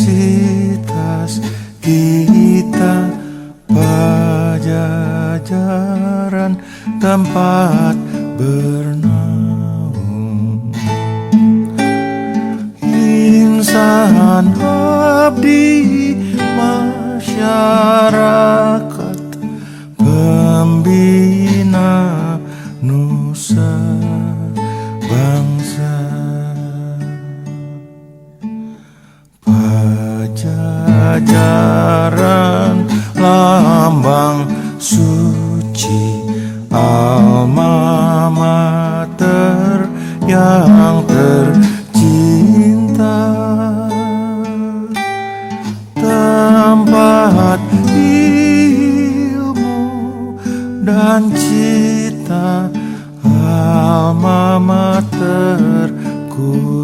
Universitas kita Pajajaran, tempat bernaung insan abdi masyarakat, pembina nusa bangsa. Pajajaran lambang suci, alma mater yang tercinta, tempat ilmu dan cita, alma materku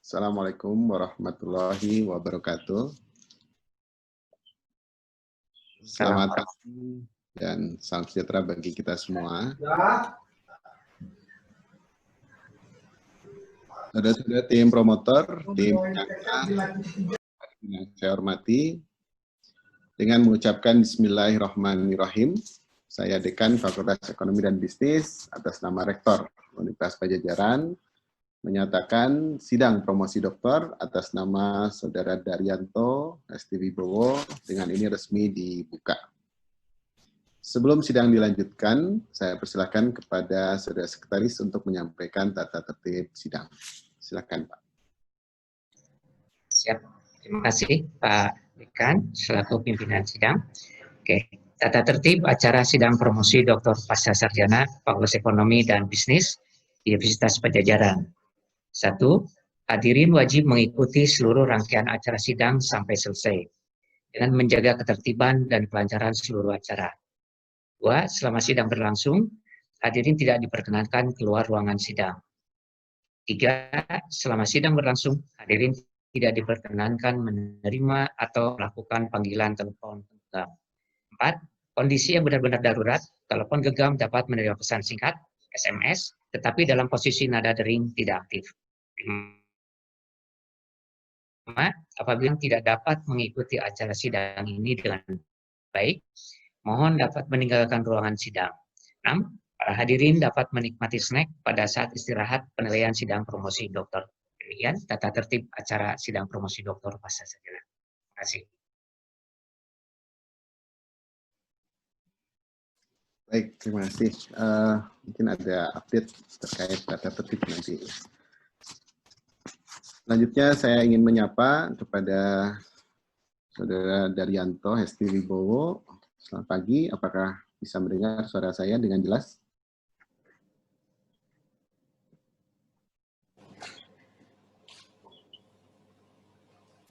Assalamualaikum warahmatullahi wabarakatuh. Selamat pagi dan salam sejahtera bagi kita semua. Saudara-saudara tim promotor, tim yang saya hormati, dengan mengucapkan Bismillahirrahmanirrahim, saya Dekan Fakultas Ekonomi dan Bisnis atas nama Rektor Universitas Pajajaran menyatakan sidang promosi doktor atas nama Saudara Daryanto Hesti Wibowo dengan ini resmi dibuka. Sebelum sidang dilanjutkan, saya persilakan kepada Saudara Sekretaris untuk menyampaikan tata tertib sidang. Silakan, Pak. Siap. Terima kasih, Pak Dekan, selaku pimpinan sidang. Oke, tata tertib acara sidang promosi Dr. Pasca Sarjana Fakultas Ekonomi dan Bisnis Universitas Pajajaran. 1. Hadirin wajib mengikuti seluruh rangkaian acara sidang sampai selesai dengan menjaga ketertiban dan kelancaran seluruh acara. 2. Selama sidang berlangsung, hadirin tidak diperkenankan keluar ruangan sidang. 3. Selama sidang berlangsung, hadirin tidak diperkenankan menerima atau melakukan panggilan telepon genggam. 4. Kondisi yang benar-benar darurat, telepon genggam dapat menerima pesan singkat, SMS, tetapi dalam posisi nada dering tidak aktif. 5. Apabila tidak dapat mengikuti acara sidang ini dengan baik, mohon dapat meninggalkan ruangan sidang. 6. Para hadirin dapat menikmati snack pada saat istirahat penilaian sidang promosi doktor. Demikian tata tertib acara sidang promosi doktor Pasca Sarjana. Terima kasih. Baik, terima kasih. Mungkin ada update terkait tata tertib nanti. Selanjutnya saya ingin menyapa kepada Saudara Daryanto Hesti Wibowo. Selamat pagi, apakah bisa mendengar suara saya dengan jelas?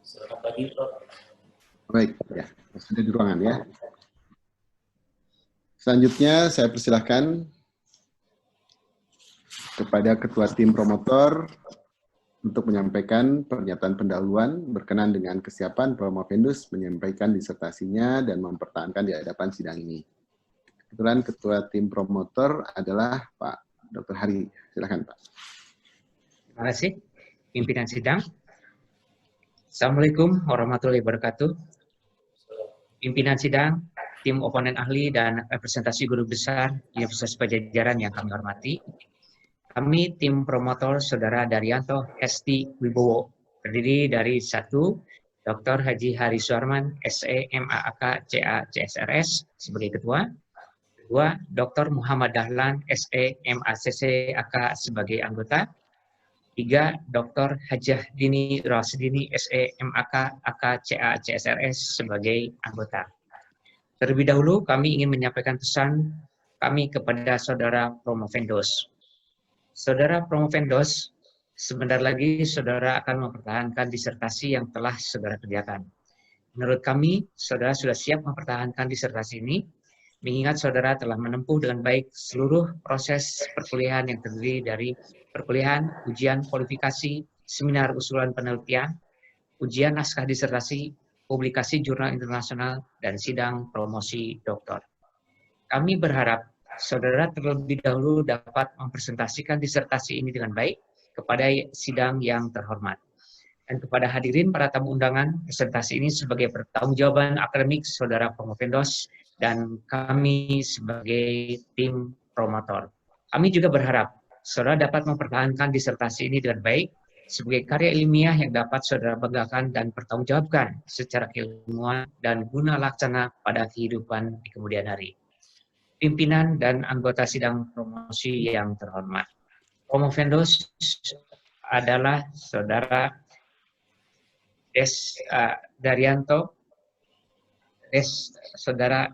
Selamat pagi, Prof. Baik, ya, sudah di ruangan ya. Selanjutnya saya persilahkan kepada Ketua Tim Promotor untuk menyampaikan pernyataan pendahuluan berkenan dengan kesiapan Promovendus menyampaikan disertasinya dan mempertahankan di hadapan sidang ini. Kebetulan Ketua Tim Promotor adalah Pak Dr. Hari. Silakan, Pak. Terima kasih, pimpinan sidang. Assalamualaikum warahmatullahi wabarakatuh. Pimpinan sidang, tim oponen ahli dan representasi guru besar Universitas Pajajaran yang kami hormati. Kami tim promotor Saudara Daryanto Hesti Wibowo, terdiri dari 1. Dr. Haji Hari Suarman, SE, MAAK, CA, CSRS sebagai ketua. 2. Dr. Muhammad Dahlan, SE, MACC, AK sebagai anggota. 3. Dr. Hajah Dini Rasidini, SE, MAK, AK, CA, CSRS sebagai anggota. Terlebih dahulu kami ingin menyampaikan pesan kami kepada Saudara Promovendos. Saudara Promovendos, sebentar lagi saudara akan mempertahankan disertasi yang telah saudara kerjakan. Menurut kami, saudara sudah siap mempertahankan disertasi ini, mengingat saudara telah menempuh dengan baik seluruh proses perkuliahan yang terdiri dari perkuliahan, ujian, kualifikasi, seminar usulan penelitian, ujian naskah disertasi, publikasi jurnal internasional, dan sidang promosi doktor. Kami berharap saudara terlebih dahulu dapat mempresentasikan disertasi ini dengan baik kepada sidang yang terhormat. Dan kepada hadirin para tamu undangan, presentasi ini sebagai pertanggungjawaban akademik saudara Promovendos dan kami sebagai tim promotor. Kami juga berharap saudara dapat mempertahankan disertasi ini dengan baik sebagai karya ilmiah yang dapat saudara banggakan dan pertanggungjawabkan secara keilmuan dan guna laksana pada kehidupan di kemudian hari. Pimpinan dan anggota sidang promosi yang terhormat. Promovendos adalah saudara Saudara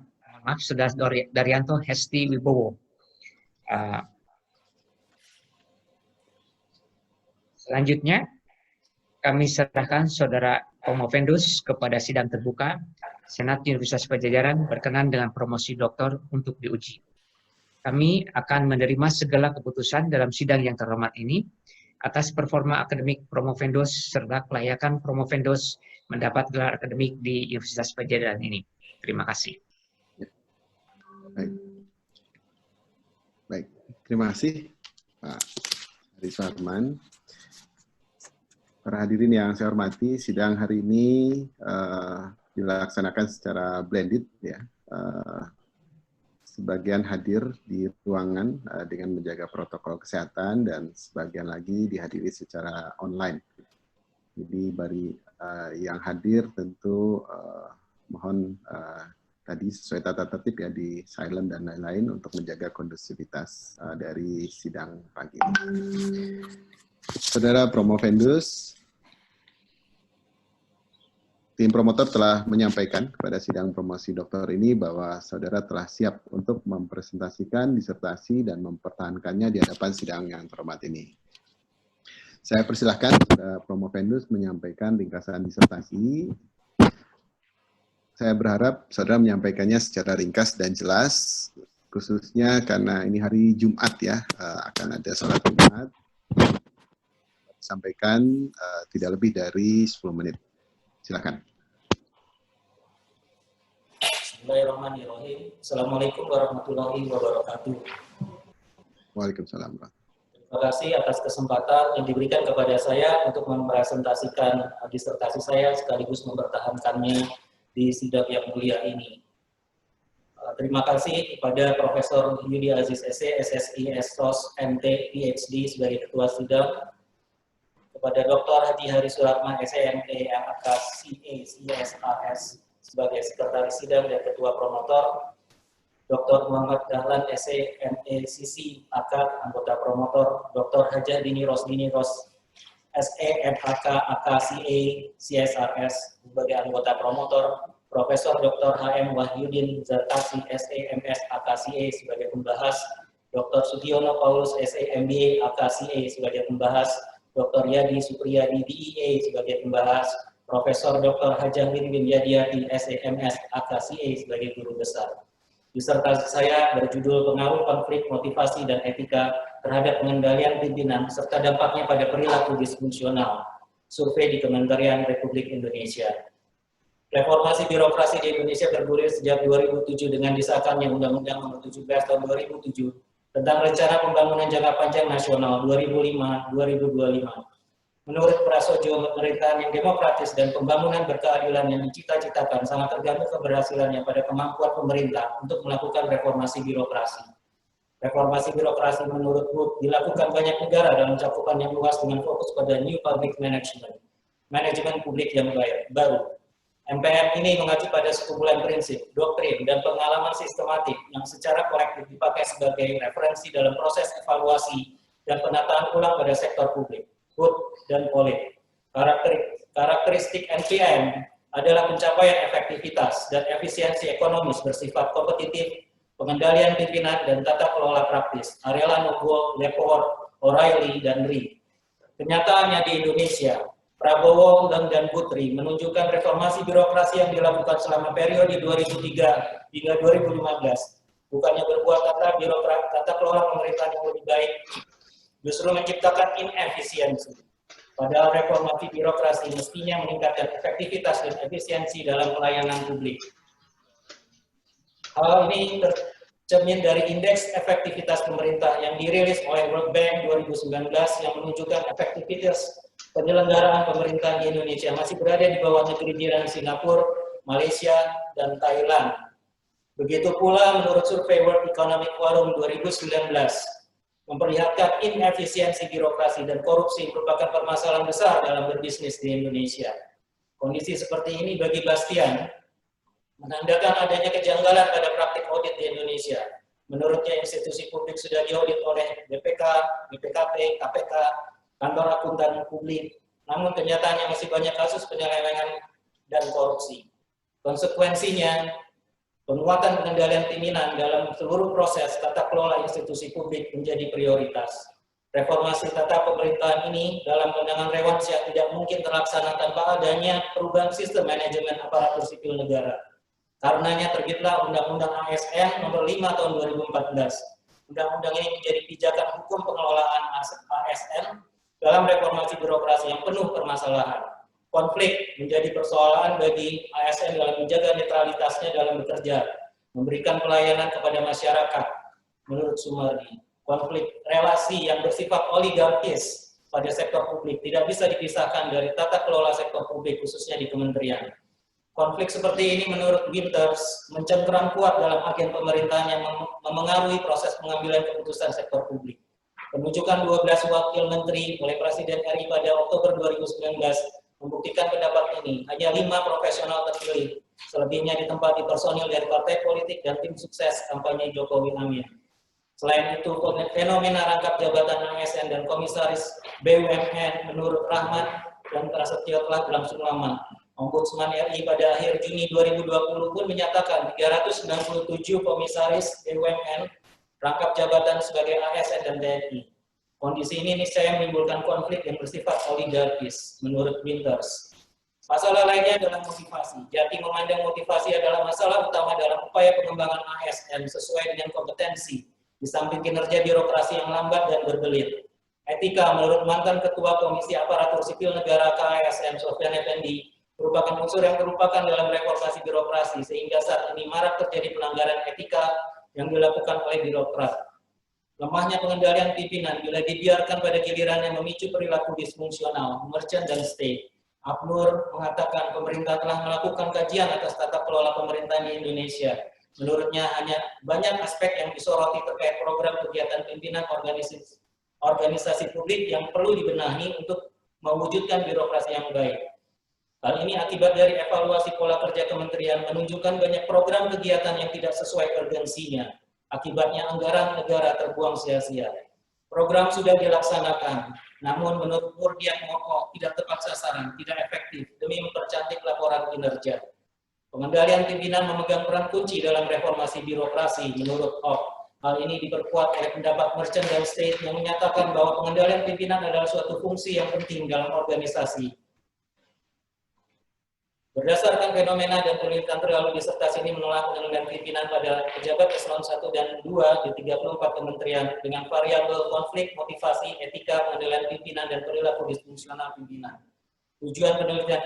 Daryanto Hesti Wibowo. Selanjutnya, kami serahkan saudara Promovendos kepada sidang terbuka. Senat Universitas Padjadjaran berkenan dengan promosi doktor untuk diuji. Kami akan menerima segala keputusan dalam sidang yang terhormat ini atas performa akademik Promovendos serta kelayakan Promovendos mendapat gelar akademik di Universitas Padjadjaran ini. Terima kasih. Baik. Terima kasih Pak Haris Warman. Para hadirin yang saya hormati, sidang hari ini dilaksanakan secara blended, ya. Sebagian hadir di ruangan dengan menjaga protokol kesehatan dan sebagian lagi dihadiri secara online. Jadi bagi yang hadir tentu mohon tadi sesuai tata tertib ya di silent dan lain-lain untuk menjaga kondusivitas dari sidang pagi ini. Saudara Promovendos, tim promotor telah menyampaikan kepada sidang promosi doktor ini bahwa saudara telah siap untuk mempresentasikan disertasi dan mempertahankannya di hadapan sidang yang terhormat ini. Saya persilahkan saudara Promovendos menyampaikan ringkasan disertasi. Saya berharap saudara menyampaikannya secara ringkas dan jelas, khususnya karena ini hari Jumat ya, akan ada sholat Jumat. Sampaikan tidak lebih dari 10 menit. Silakan. Bismillahirrahmanirrahim. Assalamualaikum warahmatullahi wabarakatuh. Waalaikumsalam. Terima kasih atas kesempatan yang diberikan kepada saya untuk mempresentasikan disertasi saya sekaligus mempertahankannya di sidang yang mulia ini. Terima kasih kepada Profesor Yudi Aziz SE, SSI, SSOS, MT, PhD sebagai Ketua Sidang, kepada Dr. Haji Hari Suratman, SMT, MAK, CA, CSRS sebagai Sekretaris Sidang dan Ketua Promotor, Dr. Muhammad Dahlan, SE, ME, CC, AKAD, Anggota Promotor, Dr. Hajah Dini Ros, SE, MAK, AK, CA, CSRS sebagai Anggota Promotor, Profesor Dr. HM Wahyudin Zartasi, SE, MS, AKCA sebagai pembahas, Dr. Sugiono Paulus, SE, MBA, AKCA sebagai pembahas, Dr. Yadi Supriyadi, DEA sebagai pembahas, Profesor Dr. Hajah Bin Yadiati, SE, MS, AKCA sebagai guru besar. Disertasi saya berjudul Pengaruh Konflik Motivasi dan Etika terhadap Pengendalian Pimpinan serta Dampaknya pada Perilaku Disfungsional, survei di Kementerian Republik Indonesia. Reformasi birokrasi di Indonesia bergulir sejak 2007 dengan disahkannya Undang-Undang Nomor 17 Tahun 2007 tentang Rencana Pembangunan Jangka Panjang Nasional 2005-2025. Menurut Prasojo, pemerintahan yang demokratis dan pembangunan berkeadilan yang dicita-citakan sangat tergantung keberhasilannya pada kemampuan pemerintah untuk melakukan reformasi birokrasi. Reformasi birokrasi menurut Wood dilakukan banyak negara dalam cakupan yang luas dengan fokus pada New Public Management, manajemen publik yang baru. MPM ini mengacu pada sekumpulan prinsip, doktrin, dan pengalaman sistematik yang secara kolektif dipakai sebagai referensi dalam proses evaluasi dan penataan ulang pada sektor publik, Wood dan Polit. Karakteristik NPM adalah pencapaian efektivitas dan efisiensi ekonomis bersifat kompetitif, pengendalian pimpinan, dan tata kelola praktis. Arella Nogo, Lepore, O'Reilly, dan Ri. Kenyataannya di Indonesia, Prabowo dan Putri menunjukkan reformasi birokrasi yang dilakukan selama periode 2003 hingga 2015 bukannya berbuah tata kelola pemerintahan yang lebih baik, justru menciptakan inefisiensi. Padahal reformasi birokrasi mestinya meningkatkan efektivitas dan efisiensi dalam pelayanan publik. Hal ini tercermin dari Indeks Efektivitas Pemerintah yang dirilis oleh World Bank 2019 yang menunjukkan efektivitas penyelenggaraan pemerintahan di Indonesia masih berada di bawah negeri jiran Singapura, Malaysia, dan Thailand. Begitu pula menurut survei World Economic Forum 2019, memperlihatkan inefisiensi birokrasi dan korupsi merupakan permasalahan besar dalam berbisnis di Indonesia. Kondisi seperti ini bagi Bastian menandakan adanya kejanggalan pada praktik audit di Indonesia. Menurutnya institusi publik sudah diaudit oleh BPK, BPKP, KPK, kantor akuntan publik, namun kenyataannya masih banyak kasus penyelewengan dan korupsi. Konsekuensinya, penguatan pengendalian pimpinan dalam seluruh proses tata kelola institusi publik menjadi prioritas. Reformasi tata pemerintahan ini dalam pandangan Rewansyah tidak mungkin terlaksana tanpa adanya perubahan sistem manajemen aparatur sipil negara. Karenanya terbitlah Undang-Undang ASN Nomor 5 Tahun 2014. Undang-undang ini menjadi pijakan hukum pengelolaan ASN dalam reformasi birokrasi yang penuh permasalahan. Konflik menjadi persoalan bagi ASN dalam menjaga netralitasnya dalam bekerja, memberikan pelayanan kepada masyarakat. Menurut Sumardi, konflik relasi yang bersifat oligarkis pada sektor publik tidak bisa dipisahkan dari tata kelola sektor publik, khususnya di kementerian. Konflik seperti ini menurut Winters mencengkeram kuat dalam agen pemerintahan yang memengaruhi proses pengambilan keputusan sektor publik. Penunjukan 12 wakil menteri oleh Presiden RI pada Oktober 2019 membuktikan pendapat ini. Hanya 5 profesional terpilih, selebihnya ditempati personil dari partai politik dan tim sukses kampanye Jokowi Amin. Selain itu, fenomena rangkap jabatan ASN dan komisaris BUMN menurut Rahmat dan Prasetyo telah berlangsung lama. Ombudsman RI pada akhir Juni 2020 pun menyatakan 397 komisaris BUMN rangkap jabatan sebagai ASN dan TNI. Kondisi ini niscaya menimbulkan konflik yang bersifat oligarkis, menurut Winters. Masalah lainnya adalah motivasi. Jati memandang motivasi adalah masalah utama dalam upaya pengembangan ASN sesuai dengan kompetensi, di samping kinerja birokrasi yang lambat dan berbelit. Etika menurut mantan Ketua Komisi Aparatur Sipil Negara KASN Sofyan Effendi merupakan unsur yang terlupakan dalam reformasi birokrasi sehingga saat ini marak terjadi pelanggaran etika yang dilakukan oleh birokrat. Lemahnya pengendalian pimpinan bila dibiarkan pada gilirannya memicu perilaku disfungsional, merchant dan state. Abnur mengatakan pemerintah telah melakukan kajian atas tata kelola pemerintahan di Indonesia. Menurutnya hanya banyak aspek yang disoroti terkait program kegiatan pimpinan organisasi publik yang perlu dibenahi untuk mewujudkan birokrasi yang baik. Hal ini akibat dari evaluasi pola kerja kementerian menunjukkan banyak program kegiatan yang tidak sesuai urgensinya. Akibatnya anggaran negara terbuang sia-sia. Program sudah dilaksanakan, namun menurut Murdian Moko tidak tepat sasaran, tidak efektif demi mempercantik laporan kinerja. Pengendalian pimpinan memegang peran kunci dalam reformasi birokrasi menurut Ok. Hal ini diperkuat oleh pendapat Merchant dan State yang menyatakan bahwa pengendalian pimpinan adalah suatu fungsi yang penting dalam organisasi. Berdasarkan fenomena dan penelitian terlalu disertasi ini menolak pengendalian pimpinan pada pejabat eselon 1 dan 2 di 34 kementerian dengan variabel konflik, motivasi, etika, pengendalian pimpinan, dan perilaku disfungsional pimpinan. Tujuan penelitian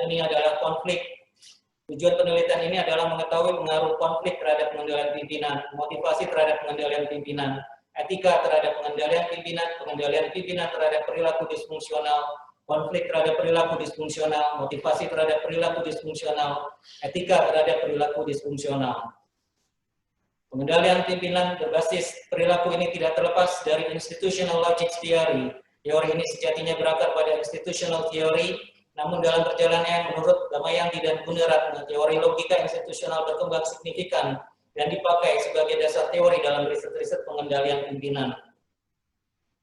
ini adalah mengetahui pengaruh konflik terhadap pengendalian pimpinan, motivasi terhadap pengendalian pimpinan, etika terhadap pengendalian pimpinan terhadap perilaku disfungsional, konflik terhadap perilaku disfungsional, motivasi terhadap perilaku disfungsional, etika terhadap perilaku disfungsional. Pengendalian pimpinan berbasis perilaku ini tidak terlepas dari institutional logic theory. Teori ini sejatinya berakar pada institutional theory, namun dalam perjalanannya menurut Damayanti dan Gunaratna, teori logika institusional berkembang signifikan dan dipakai sebagai dasar teori dalam riset-riset pengendalian pimpinan.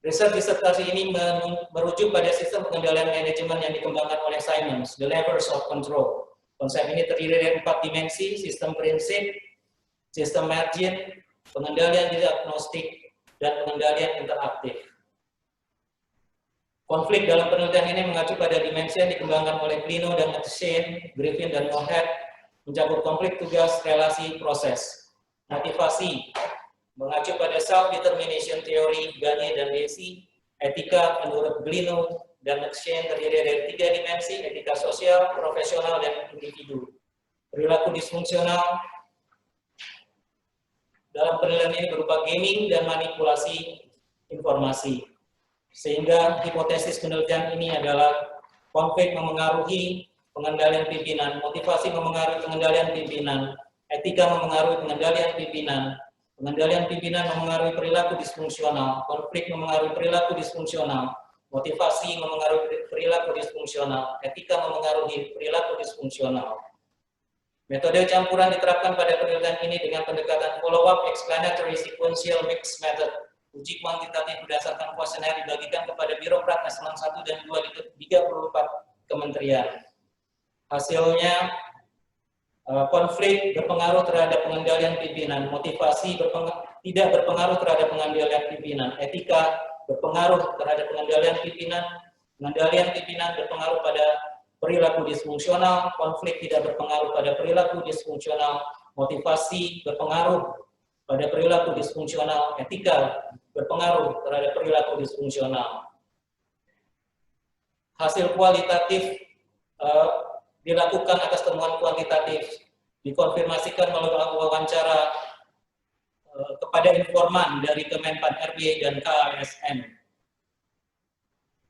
Riset disertasi ini merujuk pada sistem pengendalian manajemen yang dikembangkan oleh Simons, The Levers of Control. Konsep ini terdiri dari 4 dimensi, sistem prinsip, sistem margin, pengendalian diagnostik, dan pengendalian interaktif. Konflik dalam penelitian ini mengacu pada dimensi yang dikembangkan oleh Blino dan Shane, Griffin dan Moorhead, mencakup konflik tugas, relasi, proses. Motivasi mengacu pada self-determination theory, Gagne dan Deci. Etika menurut Blino dan Shane terdiri dari 3 dimensi, etika sosial, profesional, dan individu. Perilaku disfungsional dalam penelitian ini berupa gaming dan manipulasi informasi. Sehingga hipotesis penelitian ini adalah konflik memengaruhi pengendalian pimpinan, motivasi memengaruhi pengendalian pimpinan, etika memengaruhi pengendalian pimpinan, pengendalian pimpinan memengaruhi perilaku disfungsional, konflik memengaruhi perilaku disfungsional, motivasi memengaruhi perilaku disfungsional, etika memengaruhi perilaku disfungsional. Metode campuran diterapkan pada penelitian ini dengan pendekatan follow-up explanatory sequential mix method. Uji kuantitatif berdasarkan kuesioner dibagikan kepada birokrat eselon 1 dan 2 di 34 kementerian. Hasilnya, konflik berpengaruh terhadap pengendalian pimpinan, motivasi tidak berpengaruh terhadap pengendalian pimpinan, etika berpengaruh terhadap pengendalian pimpinan berpengaruh pada perilaku disfungsional, konflik tidak berpengaruh pada perilaku disfungsional, motivasi berpengaruh pada perilaku disfungsional, etika berpengaruh terhadap perilaku disfungsional. Hasil kualitatif dilakukan atas temuan kuantitatif, dikonfirmasikan melalui wawancara kepada informan dari Kemenpan RB dan KASN.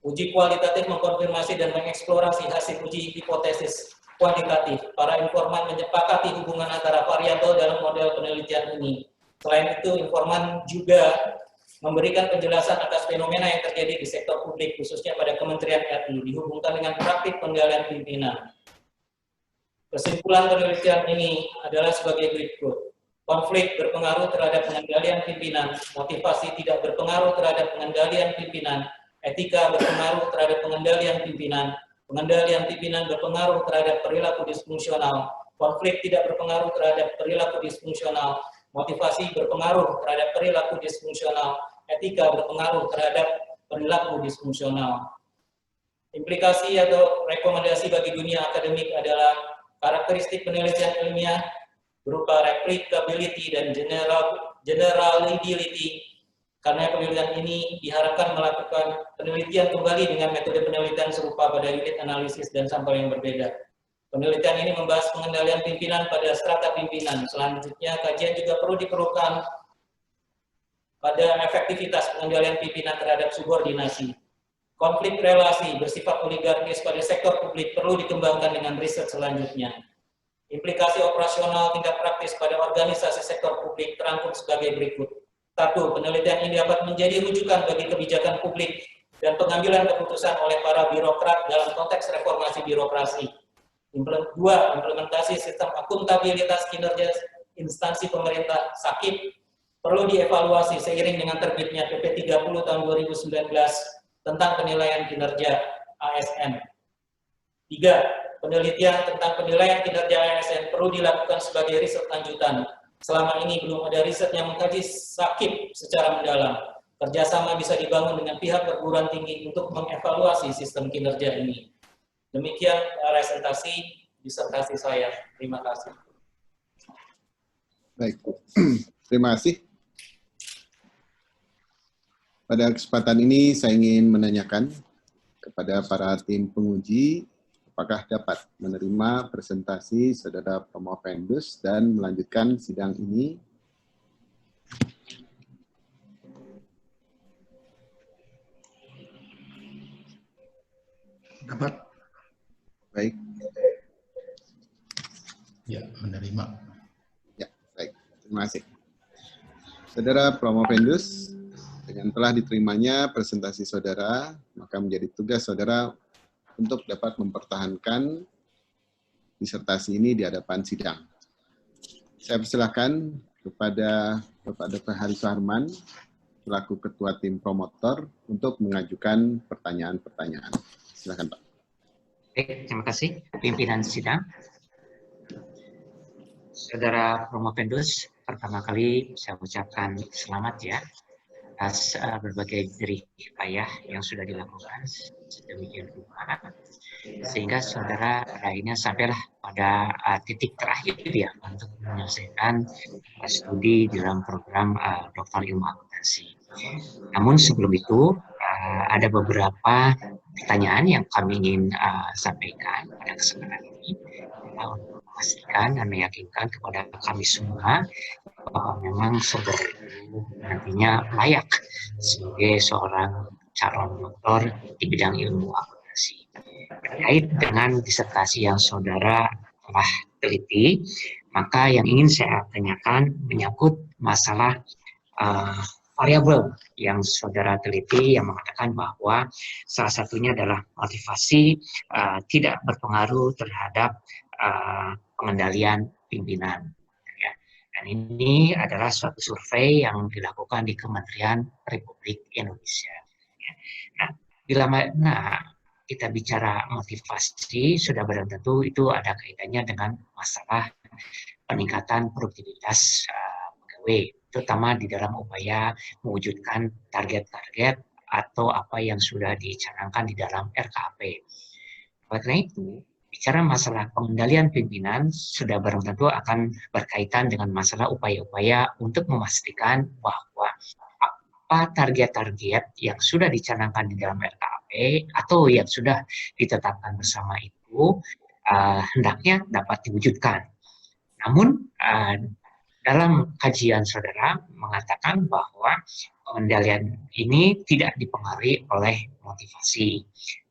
Uji kualitatif mengkonfirmasi dan mengeksplorasi hasil uji hipotesis kuantitatif. Para informan menyepakati hubungan antara variabel dalam model penelitian ini. Selain itu, informan juga memberikan penjelasan atas fenomena yang terjadi di sektor publik, khususnya pada Kementerian RI, dihubungkan dengan praktik pengendalian pimpinan. Kesimpulan penelitian ini adalah sebagai berikut. Konflik berpengaruh terhadap pengendalian pimpinan, motivasi tidak berpengaruh terhadap pengendalian pimpinan, etika berpengaruh terhadap pengendalian pimpinan berpengaruh terhadap perilaku disfungsional, konflik tidak berpengaruh terhadap perilaku disfungsional, motivasi berpengaruh terhadap perilaku disfungsional, etika berpengaruh terhadap perilaku disfungsional. Implikasi atau rekomendasi bagi dunia akademik adalah karakteristik penelitian ilmiah berupa replicability dan generality. Karena penelitian ini diharapkan melakukan penelitian kembali dengan metode penelitian serupa pada unit analisis dan sampel yang berbeda. Penelitian ini membahas pengendalian pimpinan pada strata pimpinan. Selanjutnya, kajian juga perlu diperlukan pada efektivitas pengendalian pimpinan terhadap subordinasi. Konflik relasi bersifat oligarkis pada sektor publik perlu dikembangkan dengan riset selanjutnya. Implikasi operasional tingkat praktis pada organisasi sektor publik terangkum sebagai berikut. 1. Penelitian ini dapat menjadi rujukan bagi kebijakan publik dan pengambilan keputusan oleh para birokrat dalam konteks reformasi birokrasi. 2. Implementasi sistem akuntabilitas kinerja instansi pemerintah SAKIP perlu dievaluasi seiring dengan terbitnya PP 30 tahun 2019 tentang penilaian kinerja ASN. 3. Penelitian tentang penilaian kinerja ASN perlu dilakukan sebagai riset lanjutan. Selama ini belum ada riset yang mengkaji SAKIP secara mendalam. Kerjasama bisa dibangun dengan pihak perguruan tinggi untuk mengevaluasi sistem kinerja ini. Demikian presentasi disertasi saya. Terima kasih. Baik, terima kasih. Pada kesempatan ini saya ingin menanyakan kepada para tim penguji apakah dapat menerima presentasi Saudara Promovendus dan melanjutkan sidang ini. Dapat. Baik. Ya, menerima. Ya, baik. Terima kasih. Saudara Promovendus, dengan telah diterimanya presentasi saudara, maka menjadi tugas saudara untuk dapat mempertahankan disertasi ini di hadapan sidang. Saya persilahkan kepada Bapak Dr. Hari Suharman, selaku Ketua Tim Promotor, untuk mengajukan pertanyaan-pertanyaan. Silakan, Pak. Baik, terima kasih pimpinan sidang. Saudara Promovendus, pertama kali saya ucapkan selamat ya atas berbagai jerih payah yang sudah dilakukan sedemikian rupa, sehingga saudara akhirnya sampailah pada titik terakhir ya untuk menyelesaikan studi di dalam program doktor ilmu akuntansi. Namun sebelum itu ada beberapa pertanyaan yang kami ingin sampaikan pada kesempatan ini untuk memastikan dan meyakinkan kepada kami semua bahwa memang saudara itu nantinya layak sebagai seorang calon doktor di bidang ilmu akuntansi. Terkait dengan disertasi yang saudara telah teliti, maka yang ingin saya tanyakan menyangkut masalah variabel yang saudara teliti yang mengatakan bahwa salah satunya adalah motivasi tidak berpengaruh terhadap pengendalian pimpinan. Ya. Dan ini adalah suatu survei yang dilakukan di Kementerian Republik Indonesia. Ya. Nah, bila kita bicara motivasi, sudah barang tentu itu ada kaitannya dengan masalah peningkatan produktivitas pegawai, terutama di dalam upaya mewujudkan target-target atau apa yang sudah dicanangkan di dalam RKP. Oleh karena itu, bicara masalah pengendalian pimpinan sudah barang tentu akan berkaitan dengan masalah upaya-upaya untuk memastikan bahwa apa target-target yang sudah dicanangkan di dalam RKP atau yang sudah ditetapkan bersama itu hendaknya dapat diwujudkan. Namun dalam kajian saudara mengatakan bahwa pengendalian ini tidak dipengaruhi oleh motivasi.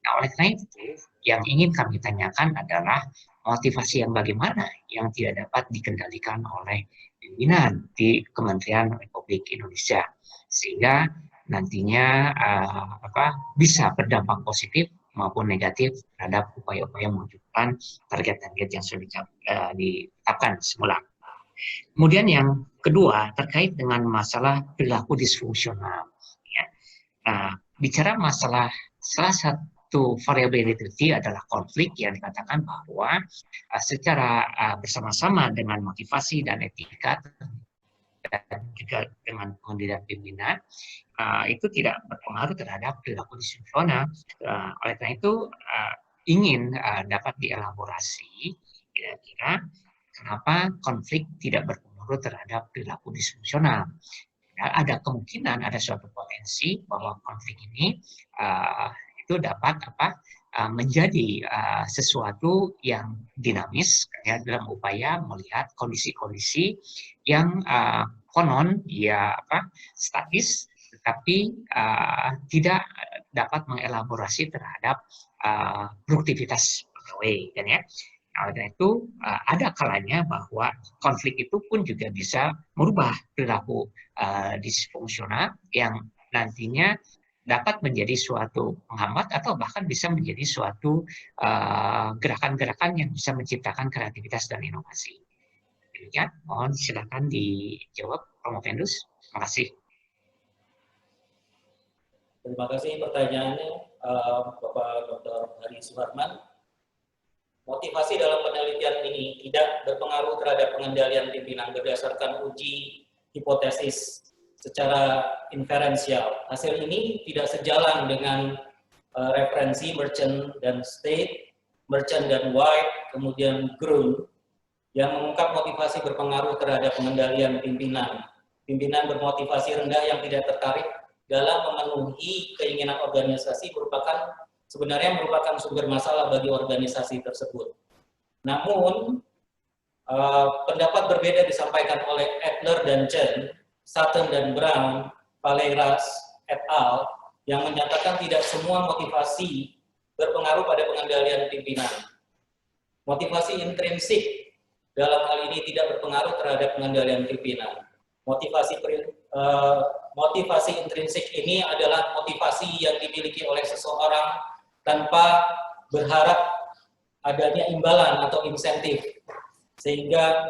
Nah, oleh karena itu, yang ingin kami tanyakan adalah motivasi yang bagaimana yang tidak dapat dikendalikan oleh pimpinan di Kementerian Republik Indonesia, sehingga nantinya bisa berdampak positif maupun negatif terhadap upaya-upaya mewujudkan target-target yang sudah ditetapkan semula. Kemudian yang kedua terkait dengan masalah perilaku disfungsional. Ya. Nah, bicara masalah salah satu variabel yang diteliti adalah konflik yang dikatakan bahwa secara bersama-sama dengan motivasi dan etika dan juga dengan pengendalian pimpinan itu tidak berpengaruh terhadap perilaku disfungsional. Oleh karena itu ingin dapat dielaborasi kira-kira kenapa konflik tidak berpengaruh terhadap perilaku disfungsional. Ada kemungkinan, ada suatu potensi bahwa konflik ini itu dapat menjadi sesuatu yang dinamis ya, dalam upaya melihat kondisi-kondisi yang konon ya statis, tetapi tidak dapat mengelaborasi terhadap produktivitas pegawai, kan ya. Oleh karena itu, ada kalanya bahwa konflik itu pun juga bisa merubah perilaku disfungsional yang nantinya dapat menjadi suatu penghambat atau bahkan bisa menjadi suatu gerakan-gerakan yang bisa menciptakan kreativitas dan inovasi. Demikian, mohon silakan dijawab, Romo Vendus. Terima kasih. Terima kasih pertanyaannya, Bapak Dr. Hari Suharman. Motivasi dalam penelitian ini tidak berpengaruh terhadap pengendalian pimpinan berdasarkan uji hipotesis secara inferensial. Hasil ini tidak sejalan dengan referensi Merchant dan State, Merchant dan White, kemudian Grun, yang mengungkap motivasi berpengaruh terhadap pengendalian pimpinan. Pimpinan bermotivasi rendah yang tidak tertarik dalam memenuhi keinginan organisasi sebenarnya merupakan sumber masalah bagi organisasi tersebut. Namun, pendapat berbeda disampaikan oleh Adler dan Chen, Sutton dan Brown, Valeyras et al. Yang menyatakan tidak semua motivasi berpengaruh pada pengendalian pimpinan. Motivasi intrinsik dalam hal ini tidak berpengaruh terhadap pengendalian pimpinan. Motivasi intrinsik ini adalah motivasi yang dimiliki oleh seseorang tanpa berharap adanya imbalan atau insentif, sehingga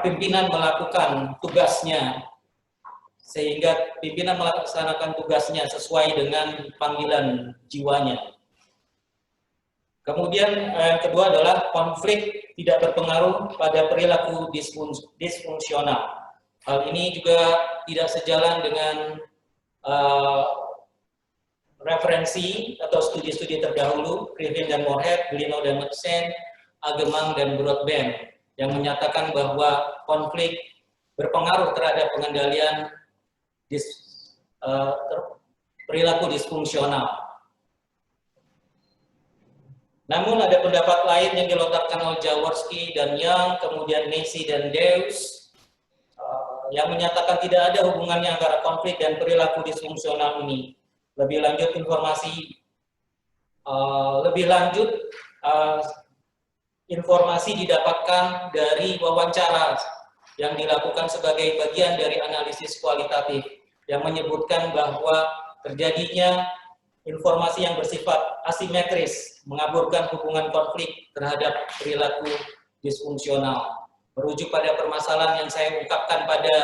pimpinan melakukan tugasnya, sehingga pimpinan melaksanakan tugasnya sesuai dengan panggilan jiwanya. Kemudian yang kedua adalah konflik tidak berpengaruh pada perilaku disfungsional. Hal ini juga tidak sejalan dengan referensi atau studi-studi terdahulu, Griffin dan Moorhead, Blinow dan Metzen, Agemang dan Broadbent, yang menyatakan bahwa konflik berpengaruh terhadap pengendalian perilaku disfungsional. Namun ada pendapat lain yang dilontarkan oleh Jaworski dan Young, kemudian Macy dan Deus, yang menyatakan tidak ada hubungannya antara konflik dan perilaku disfungsional ini. Lebih lanjut informasi didapatkan dari wawancara yang dilakukan sebagai bagian dari analisis kualitatif yang menyebutkan bahwa terjadinya informasi yang bersifat asimetris mengaburkan hubungan konflik terhadap perilaku disfungsional. Merujuk pada permasalahan yang saya ungkapkan pada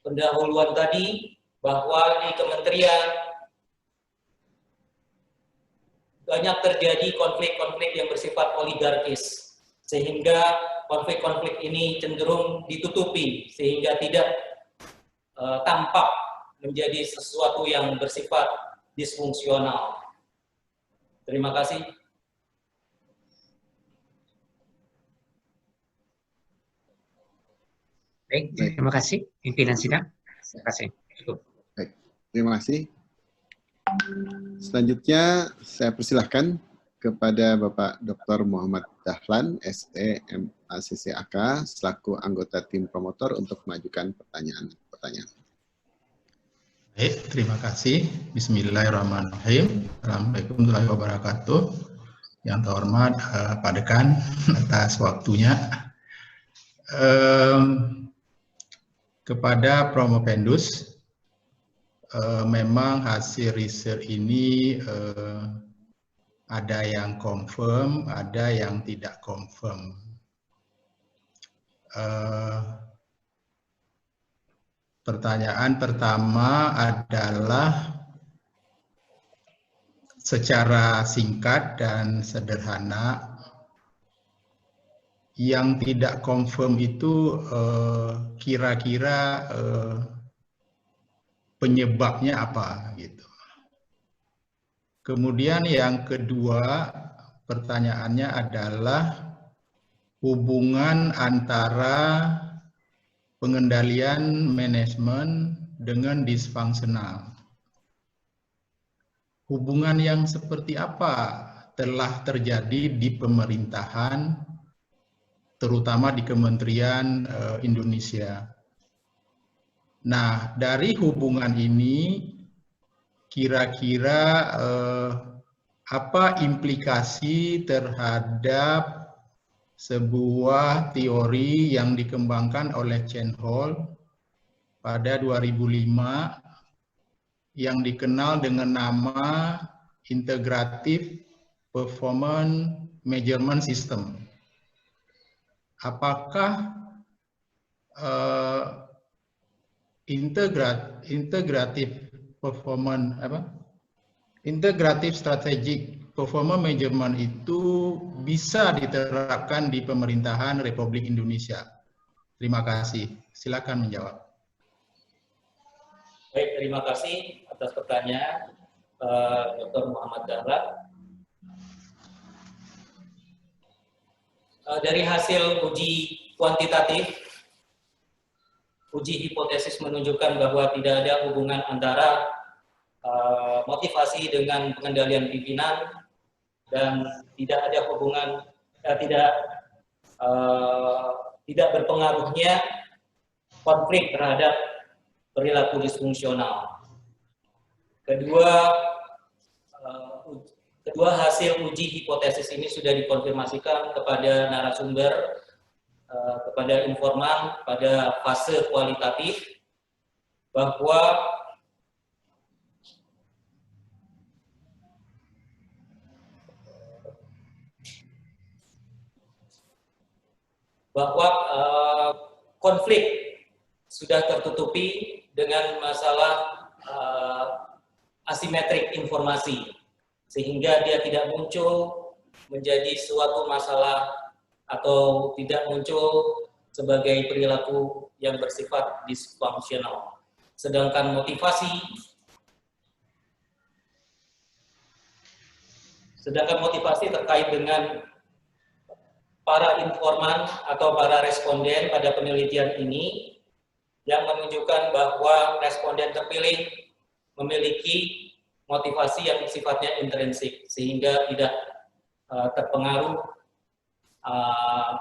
pendahuluan tadi, bahwa di kementerian banyak terjadi konflik-konflik yang bersifat oligarkis, sehingga konflik-konflik ini cenderung ditutupi, sehingga tidak tampak menjadi sesuatu yang bersifat disfungsional. Terima kasih. Baik, terima kasih pimpinan sidang. Terima kasih. Cukup. Baik, terima kasih. Selanjutnya saya persilahkan kepada Bapak Dr. Muhammad Dahlan, SE MACCAK, selaku anggota tim promotor untuk mengajukan pertanyaan. Baik, terima kasih. Bismillahirrahmanirrahim. Assalamualaikum warahmatullahi wabarakatuh. Yang terhormat Pak Dekan atas waktunya. Kepada Promopendus, memang hasil riset ini ada yang confirm, ada yang tidak confirm. Pertanyaan pertama adalah secara singkat dan sederhana, yang tidak confirm itu kira-kira penyebabnya apa gitu. Kemudian yang kedua pertanyaannya adalah hubungan antara pengendalian manajemen dengan disfungsional. Hubungan yang seperti apa telah terjadi di pemerintahan, terutama di Kementerian Indonesia. Nah, dari hubungan ini kira-kira apa implikasi terhadap sebuah teori yang dikembangkan oleh Chen Hall pada 2005 yang dikenal dengan nama Integrative Performance Measurement System. Apakah integrative strategic performance measurement itu bisa diterapkan di pemerintahan Republik Indonesia? Terima kasih. Silakan menjawab. Baik, terima kasih atas pertanyaan Dr. Muhammad Dahlan. Dari hasil uji kuantitatif, uji hipotesis menunjukkan bahwa tidak ada hubungan antara motivasi dengan pengendalian pimpinan dan tidak ada hubungan tidak berpengaruhnya konflik terhadap perilaku disfungsional. Kedua hasil uji hipotesis ini sudah dikonfirmasikan kepada narasumber, kepada informan pada fase kualitatif, bahwa konflik sudah tertutupi dengan masalah asimetrik informasi, sehingga dia tidak muncul menjadi suatu masalah atau tidak muncul sebagai perilaku yang bersifat disfungsional. Sedangkan motivasi terkait dengan para informan atau para responden pada penelitian ini yang menunjukkan bahwa responden terpilih memiliki motivasi yang sifatnya intrinsik sehingga tidak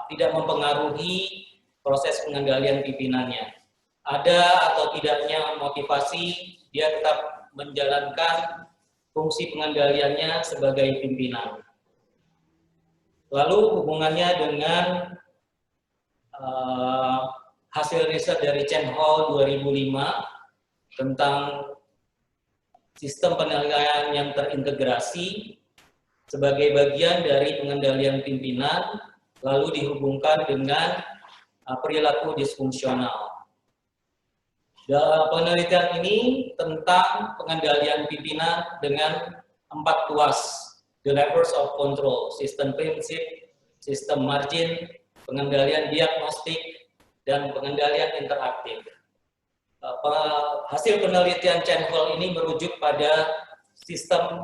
tidak mempengaruhi proses pengendalian pimpinannya. Ada atau tidaknya motivasi, dia tetap menjalankan fungsi pengendaliannya sebagai pimpinan. Lalu hubungannya dengan hasil riset dari Chen Hall 2005 tentang sistem penilaian yang terintegrasi sebagai bagian dari pengendalian pimpinan, lalu dihubungkan dengan perilaku disfungsional. Dalam penelitian ini tentang pengendalian pimpinan dengan 4 tuas, the levers of control, sistem prinsip, sistem margin, pengendalian diagnostik, dan pengendalian interaktif. Hasil penelitian Chen Hall ini merujuk pada sistem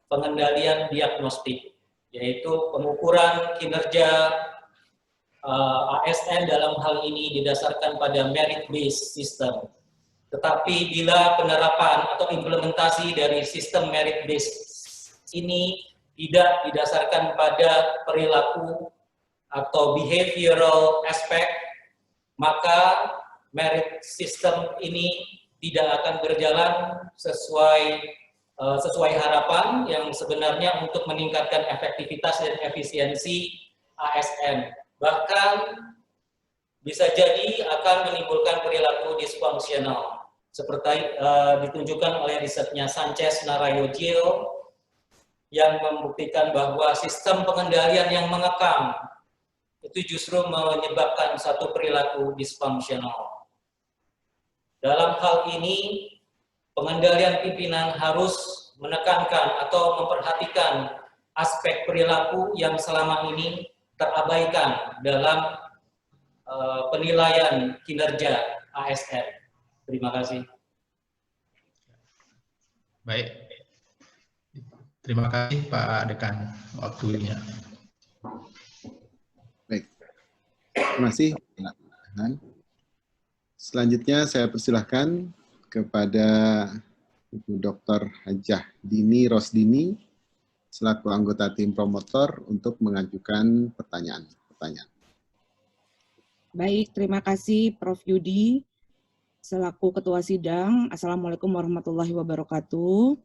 pengendalian diagnostik, yaitu pengukuran kinerja ASN dalam hal ini didasarkan pada merit-based system. Tetapi bila penerapan atau implementasi dari sistem merit-based ini tidak didasarkan pada perilaku atau behavioral aspect, maka merit system ini tidak akan berjalan sesuai harapan yang sebenarnya untuk meningkatkan efektivitas dan efisiensi ASN. Bahkan bisa jadi akan menimbulkan perilaku disfungsional, seperti ditunjukkan oleh risetnya Sanchez Narayojo yang membuktikan bahwa sistem pengendalian yang mengekang itu justru menyebabkan satu perilaku disfungsional. Dalam hal ini, pengendalian pimpinan harus menekankan atau memperhatikan aspek perilaku yang selama ini terabaikan dalam penilaian kinerja ASN. Terima kasih. Baik. Terima kasih Pak Dekan waktunya. Baik. Terima kasih. Selanjutnya saya persilahkan kepada Ibu Dr. Hajah Dini Rosdini selaku anggota tim promotor untuk mengajukan pertanyaan. Baik, terima kasih Prof. Yudi selaku Ketua Sidang. Assalamualaikum warahmatullahi wabarakatuh.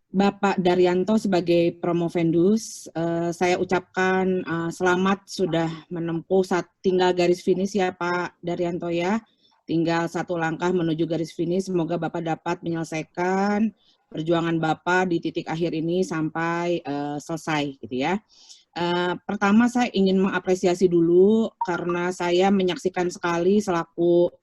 Bapak Daryanto sebagai Promovendus, saya ucapkan selamat sudah menempuh tinggal garis finish ya Pak Daryanto ya. Tinggal 1 langkah menuju garis finish. Semoga Bapak dapat menyelesaikan perjuangan Bapak di titik akhir ini sampai selesai gitu ya. Pertama saya ingin mengapresiasi dulu karena saya menyaksikan sekali selaku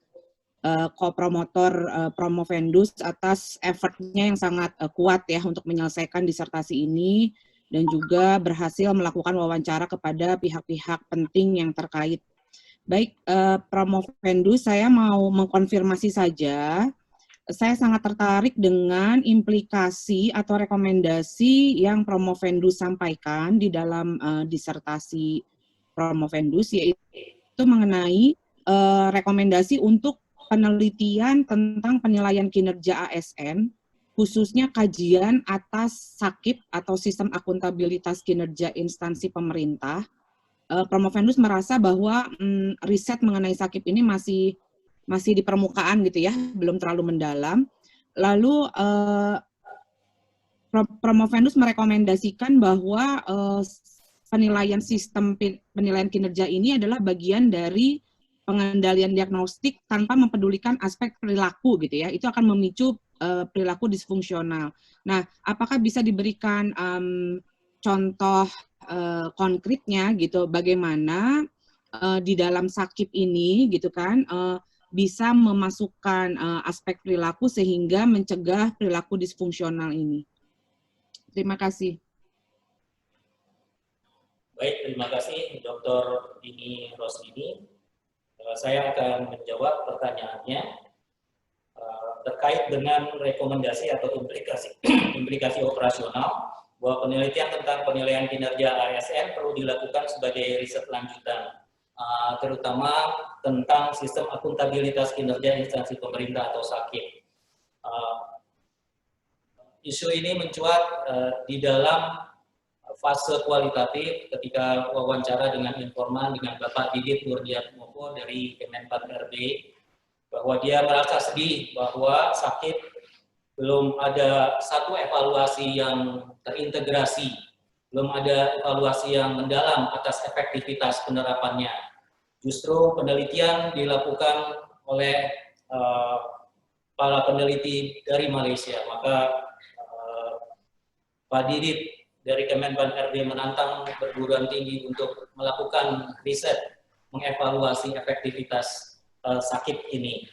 co-promotor Promovendus atas effortnya yang sangat kuat ya untuk menyelesaikan disertasi ini dan juga berhasil melakukan wawancara kepada pihak-pihak penting yang terkait. Baik, Promovendus, saya mau mengkonfirmasi saja. Saya sangat tertarik dengan implikasi atau rekomendasi yang Promovendus sampaikan di dalam disertasi Promovendus, yaitu mengenai rekomendasi untuk penelitian tentang penilaian kinerja ASN, khususnya kajian atas SAKIP atau Sistem Akuntabilitas Kinerja Instansi Pemerintah. Promovendus merasa bahwa riset mengenai SAKIP ini masih di permukaan gitu ya, belum terlalu mendalam. Lalu Promovendus merekomendasikan bahwa penilaian sistem penilaian kinerja ini adalah bagian dari pengendalian diagnostik tanpa mempedulikan aspek perilaku gitu ya. Itu akan memicu perilaku disfungsional. Nah, apakah bisa diberikan contoh konkretnya gitu, bagaimana di dalam SAKIP ini gitu kan bisa memasukkan aspek perilaku sehingga mencegah perilaku disfungsional ini. Terima kasih. Baik, terima kasih Dr. Dini Rosdini. Saya akan menjawab pertanyaannya terkait dengan rekomendasi atau implikasi operasional bahwa penelitian tentang penilaian kinerja ASN perlu dilakukan sebagai riset lanjutan, terutama tentang sistem akuntabilitas kinerja instansi pemerintah atau SAKIP. Isu ini mencuat di dalam fase kualitatif ketika wawancara dengan informan dengan Bapak Didit Nurdiatmoko dari Kemenpan RB, bahwa dia merasa sedih bahwa SAKIP belum ada satu evaluasi yang terintegrasi, belum ada evaluasi yang mendalam atas efektivitas penerapannya. Justru penelitian dilakukan oleh para peneliti dari Malaysia. Maka Pak Didit dari Kemenpan RB menantang perguruan tinggi untuk melakukan riset mengevaluasi efektivitas SAKIP ini.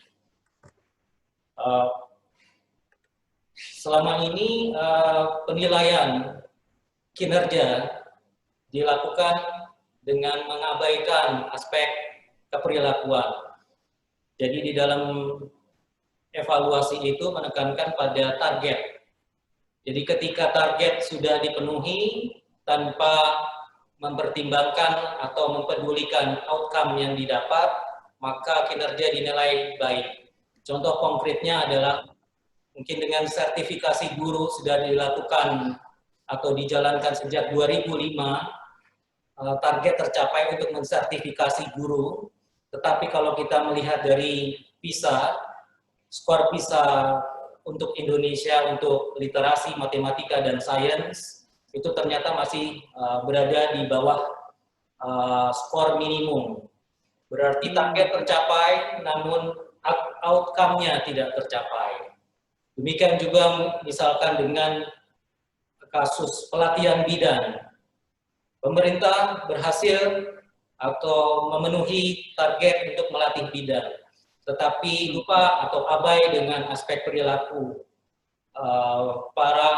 Selama ini penilaian kinerja dilakukan dengan mengabaikan aspek keperilakuan. Jadi di dalam evaluasi itu menekankan pada target. Jadi ketika target sudah dipenuhi tanpa mempertimbangkan atau mempedulikan outcome yang didapat, maka kinerja dinilai baik. Contoh konkretnya adalah mungkin dengan sertifikasi guru sudah dilakukan atau dijalankan sejak 2005, target tercapai untuk mensertifikasi guru, tetapi kalau kita melihat dari PISA, skor PISA untuk Indonesia untuk literasi, matematika, dan sains, itu ternyata masih berada di bawah skor minimum. Berarti target tercapai, namun outcome-nya tidak tercapai. Demikian juga misalkan dengan kasus pelatihan bidan. Pemerintah berhasil atau memenuhi target untuk melatih bidan, tetapi lupa atau abai dengan aspek perilaku para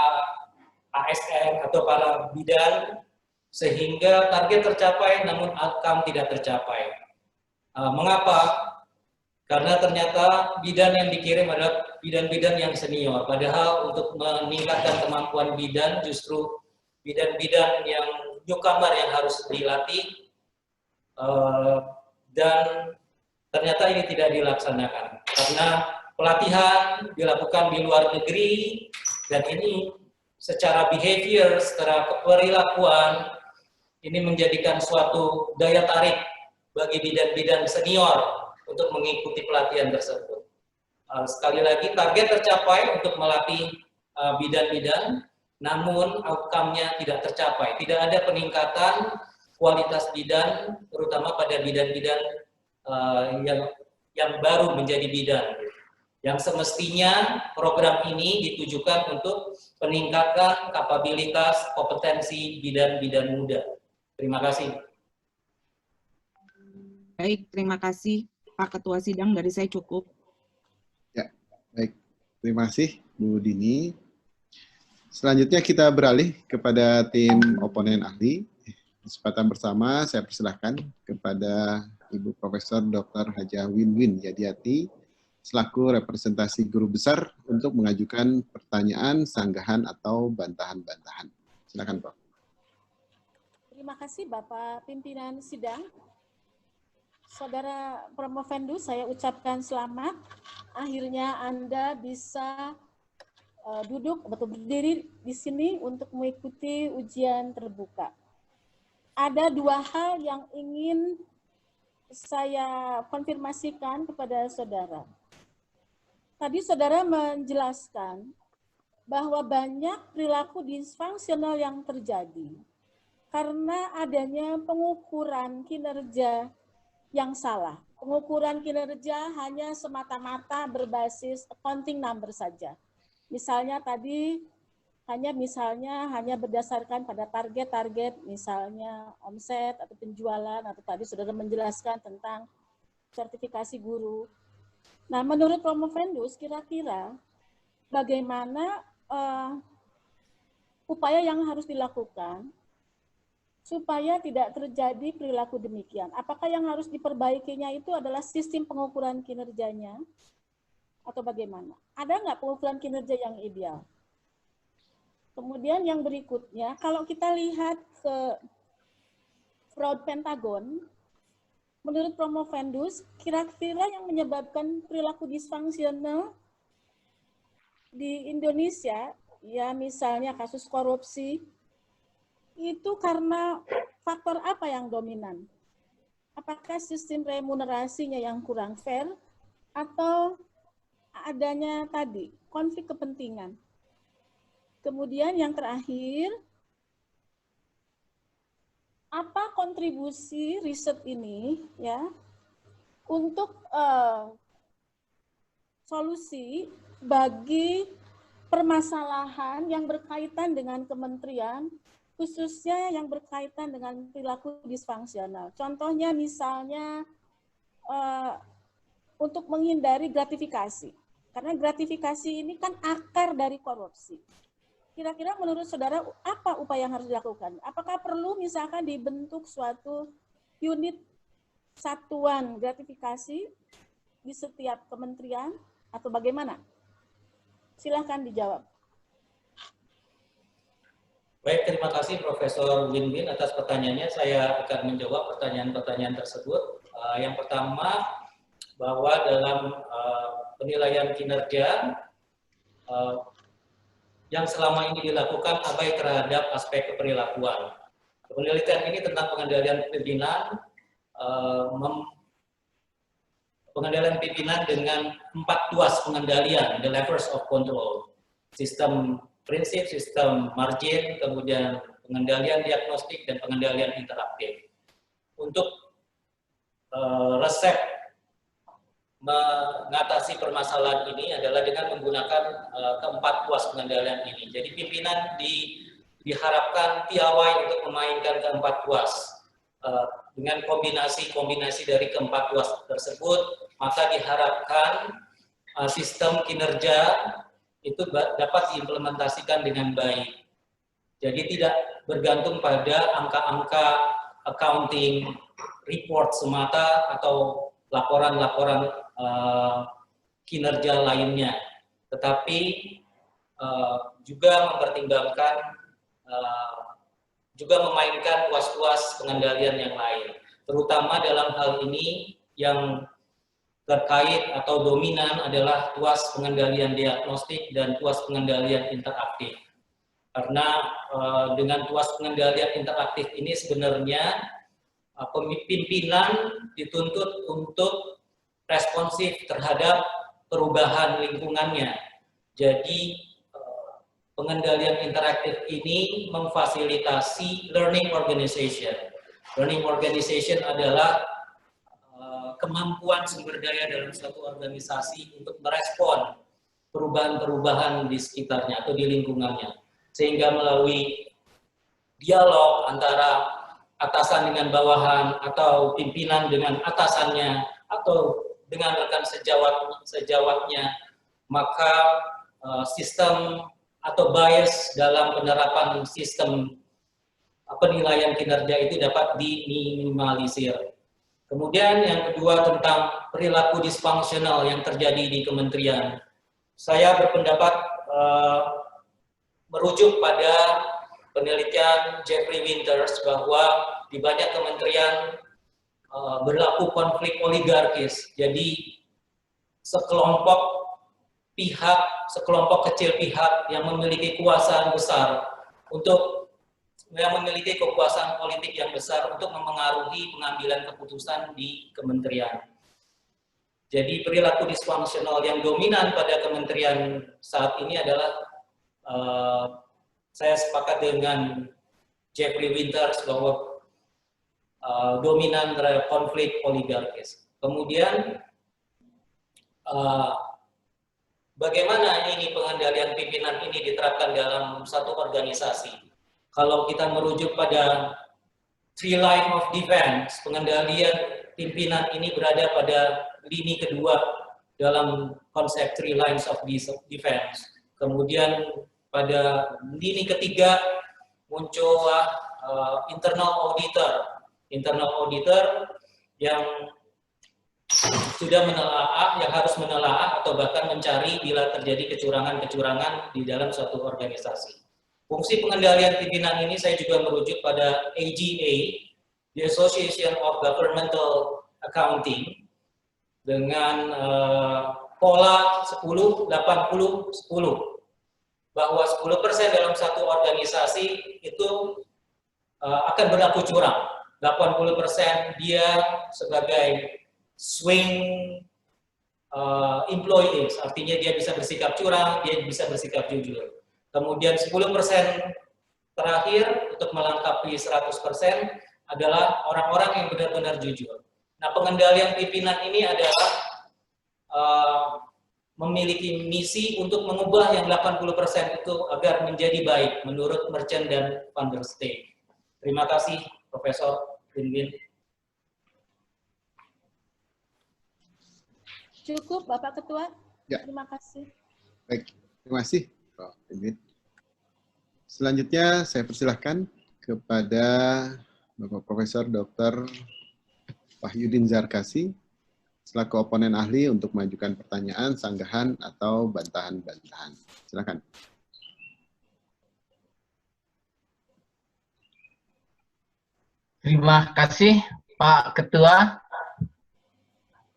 ASN atau para bidan, sehingga target tercapai namun outcome tidak tercapai. Mengapa? Karena ternyata bidan yang dikirim adalah bidan-bidan yang senior, padahal untuk meningkatkan kemampuan bidan justru bidan-bidan yang newcomer yang harus dilatih, dan ternyata ini tidak dilaksanakan karena pelatihan dilakukan di luar negeri, dan ini secara behavior, secara keperilakuan, ini menjadikan suatu daya tarik bagi bidan-bidan senior untuk mengikuti pelatihan tersebut. Sekali lagi, target tercapai untuk melatih bidan-bidan, namun outcome-nya tidak tercapai. Tidak ada peningkatan kualitas bidan, terutama pada bidan-bidan yang baru menjadi bidan. Yang semestinya program ini ditujukan untuk peningkatan kapabilitas kompetensi bidan-bidan muda. Terima kasih. Baik, terima kasih Pak Ketua Sidang, dari saya cukup. Ya, baik. Terima kasih Bu Dini. Selanjutnya kita beralih kepada tim oponen ahli. Kesempatan bersama saya persilahkan kepada Ibu Profesor Dr. Hajah Winwin Yadiati selaku representasi guru besar untuk mengajukan pertanyaan, sanggahan atau bantahan-bantahan. Silakan, Pak. Terima kasih Bapak Pimpinan Sidang. Saudara Promovendus, saya ucapkan selamat. Akhirnya Anda bisa duduk atau berdiri di sini untuk mengikuti ujian terbuka. Ada dua hal yang ingin saya konfirmasikan kepada saudara. Tadi saudara menjelaskan bahwa banyak perilaku disfungsional yang terjadi karena adanya pengukuran kinerja yang salah. Pengukuran kinerja hanya semata-mata berbasis accounting number saja. Misalnya tadi hanya berdasarkan pada target-target, misalnya omset atau penjualan, atau tadi saudara menjelaskan tentang sertifikasi guru. Nah, menurut Promovendus, kira-kira bagaimana upaya yang harus dilakukan supaya tidak terjadi perilaku demikian. Apakah yang harus diperbaikinya itu adalah sistem pengukuran kinerjanya atau bagaimana? Ada nggak pengukuran kinerja yang ideal? Kemudian yang berikutnya, kalau kita lihat ke fraud Pentagon, menurut Promovendus, kira-kira yang menyebabkan perilaku disfungsional di Indonesia, ya misalnya kasus korupsi, itu karena faktor apa yang dominan? Apakah sistem remunerasinya yang kurang fair atau adanya tadi konflik kepentingan? Kemudian yang terakhir, apa kontribusi riset ini ya untuk solusi bagi permasalahan yang berkaitan dengan kementerian, khususnya yang berkaitan dengan perilaku disfungsional. Contohnya misalnya untuk menghindari gratifikasi. Karena gratifikasi ini kan akar dari korupsi. Kira-kira menurut saudara apa upaya yang harus dilakukan? Apakah perlu misalkan dibentuk suatu unit satuan gratifikasi di setiap kementerian atau bagaimana? Silahkan dijawab. Baik, terima kasih Profesor Win-Win atas pertanyaannya. Saya akan menjawab pertanyaan-pertanyaan tersebut. Yang pertama, bahwa dalam penilaian kinerja yang selama ini dilakukan abai terhadap aspek keperilakuan. Penelitian ini tentang pengendalian pimpinan, dengan 4 tuas pengendalian, the levers of control, sistem prinsip, sistem margin, kemudian pengendalian diagnostik, dan pengendalian interaktif. Untuk resep mengatasi permasalahan ini adalah dengan menggunakan keempat tuas pengendalian ini. Jadi pimpinan diharapkan piawai untuk memainkan keempat tuas. Dengan kombinasi dari keempat tuas tersebut, maka diharapkan sistem kinerja itu dapat diimplementasikan dengan baik. Jadi tidak bergantung pada angka-angka accounting report semata atau laporan-laporan kinerja lainnya, tetapi juga mempertimbangkan, juga memainkan tuas-tuas pengendalian yang lain, terutama dalam hal ini yang terkait atau dominan adalah tuas pengendalian diagnostik dan tuas pengendalian interaktif. Karena dengan tuas pengendalian interaktif ini sebenarnya pimpinan dituntut untuk responsif terhadap perubahan lingkungannya. Jadi pengendalian interaktif ini memfasilitasi learning organization. Learning organization adalah kemampuan sumber daya dalam suatu organisasi untuk merespon perubahan-perubahan di sekitarnya atau di lingkungannya. Sehingga melalui dialog antara atasan dengan bawahan atau pimpinan dengan atasannya atau dengan rekan sejawatnya, maka sistem atau bias dalam penerapan sistem penilaian kinerja itu dapat diminimalisir. Kemudian yang kedua tentang perilaku disfungsional yang terjadi di kementerian. Saya berpendapat merujuk pada penelitian Jeffrey Winters bahwa di banyak kementerian berlaku konflik oligarkis. Jadi sekelompok pihak, sekelompok kecil pihak yang memiliki kekuasaan besar yang memiliki kekuasaan politik yang besar untuk memengaruhi pengambilan keputusan di kementerian. Jadi perilaku disfungsional yang dominan pada kementerian saat ini adalah saya sepakat dengan Jeffrey Winters bahwa dominan terhadap konflik oligarkis. Kemudian bagaimana ini pengendalian pimpinan ini diterapkan dalam satu organisasi? Kalau kita merujuk pada three line of defense, pengendalian pimpinan ini berada pada lini kedua dalam konsep three lines of defense. Kemudian pada lini ketiga muncullah internal auditor yang sudah menelaah, yang harus menelaah atau bahkan mencari bila terjadi kecurangan-kecurangan di dalam suatu organisasi. Fungsi pengendalian pimpinan ini saya juga merujuk pada AGA, the Association of Governmental Accounting, dengan pola 10-80-10, bahwa 10% dalam satu organisasi itu akan berlaku curang. 80% dia sebagai swing employees, artinya dia bisa bersikap curang, dia bisa bersikap jujur. Kemudian 10% terakhir untuk melengkapi 100% adalah orang-orang yang benar-benar jujur. Nah, pengendalian pimpinan ini adalah memiliki misi untuk mengubah yang 80% itu agar menjadi baik menurut Merchant dan Van der Steen. Terima kasih, Profesor Win-Win. Cukup, Bapak Ketua. Ya. Terima kasih. Baik, terima kasih, Prof. Win-Win. Selanjutnya saya persilahkan kepada Bapak Profesor Dr. Wahyudin Zarkasi selaku oponen ahli untuk mengajukan pertanyaan, sanggahan, atau bantahan-bantahan. Silakan. Terima kasih, Pak Ketua.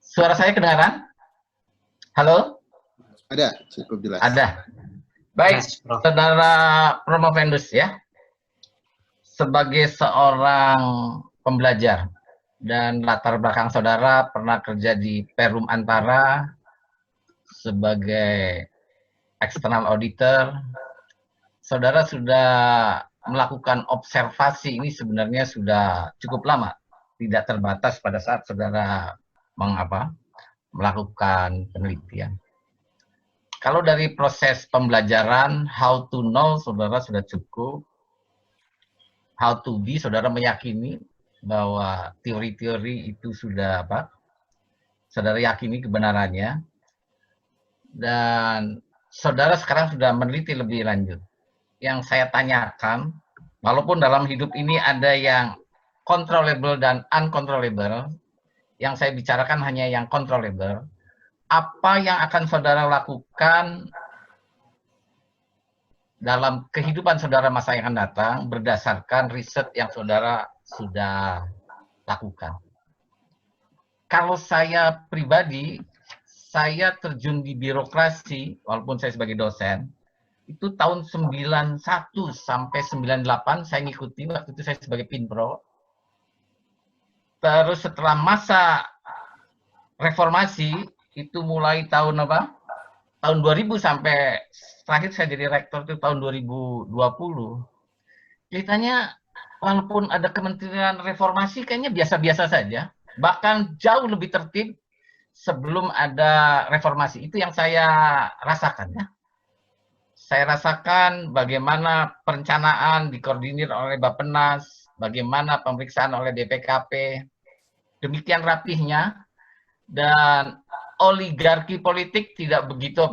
Suara saya kedengaran? Halo? Ada, cukup jelas. Ada. Baik, Yes, Prof. Saudara Promovendus ya. Sebagai seorang pembelajar dan latar belakang saudara pernah kerja di Perum Antara sebagai external auditor. Saudara sudah melakukan observasi ini sebenarnya sudah cukup lama, tidak terbatas pada saat saudara melakukan penelitian. Kalau dari proses pembelajaran, how to know, saudara sudah cukup. How to be, saudara meyakini bahwa teori-teori itu sudah saudara yakini kebenarannya. Dan saudara sekarang sudah meneliti lebih lanjut. Yang saya tanyakan, walaupun dalam hidup ini ada yang controllable dan uncontrollable, yang saya bicarakan hanya yang controllable, apa yang akan saudara lakukan dalam kehidupan saudara masa yang akan datang berdasarkan riset yang saudara sudah lakukan. Kalau saya pribadi, saya terjun di birokrasi, walaupun saya sebagai dosen, itu tahun 91 sampai 98 saya ngikuti, waktu itu saya sebagai Pinpro. Terus setelah masa reformasi, itu mulai tahun tahun 2000 sampai terakhir saya jadi rektor itu tahun 2020. Ceritanya walaupun ada Kementerian Reformasi kayaknya biasa-biasa saja, bahkan jauh lebih tertib sebelum ada reformasi. Itu yang saya rasakan ya. Saya rasakan bagaimana perencanaan dikoordinir oleh Bappenas, bagaimana pemeriksaan oleh DPKP, demikian rapihnya, dan oligarki politik tidak begitu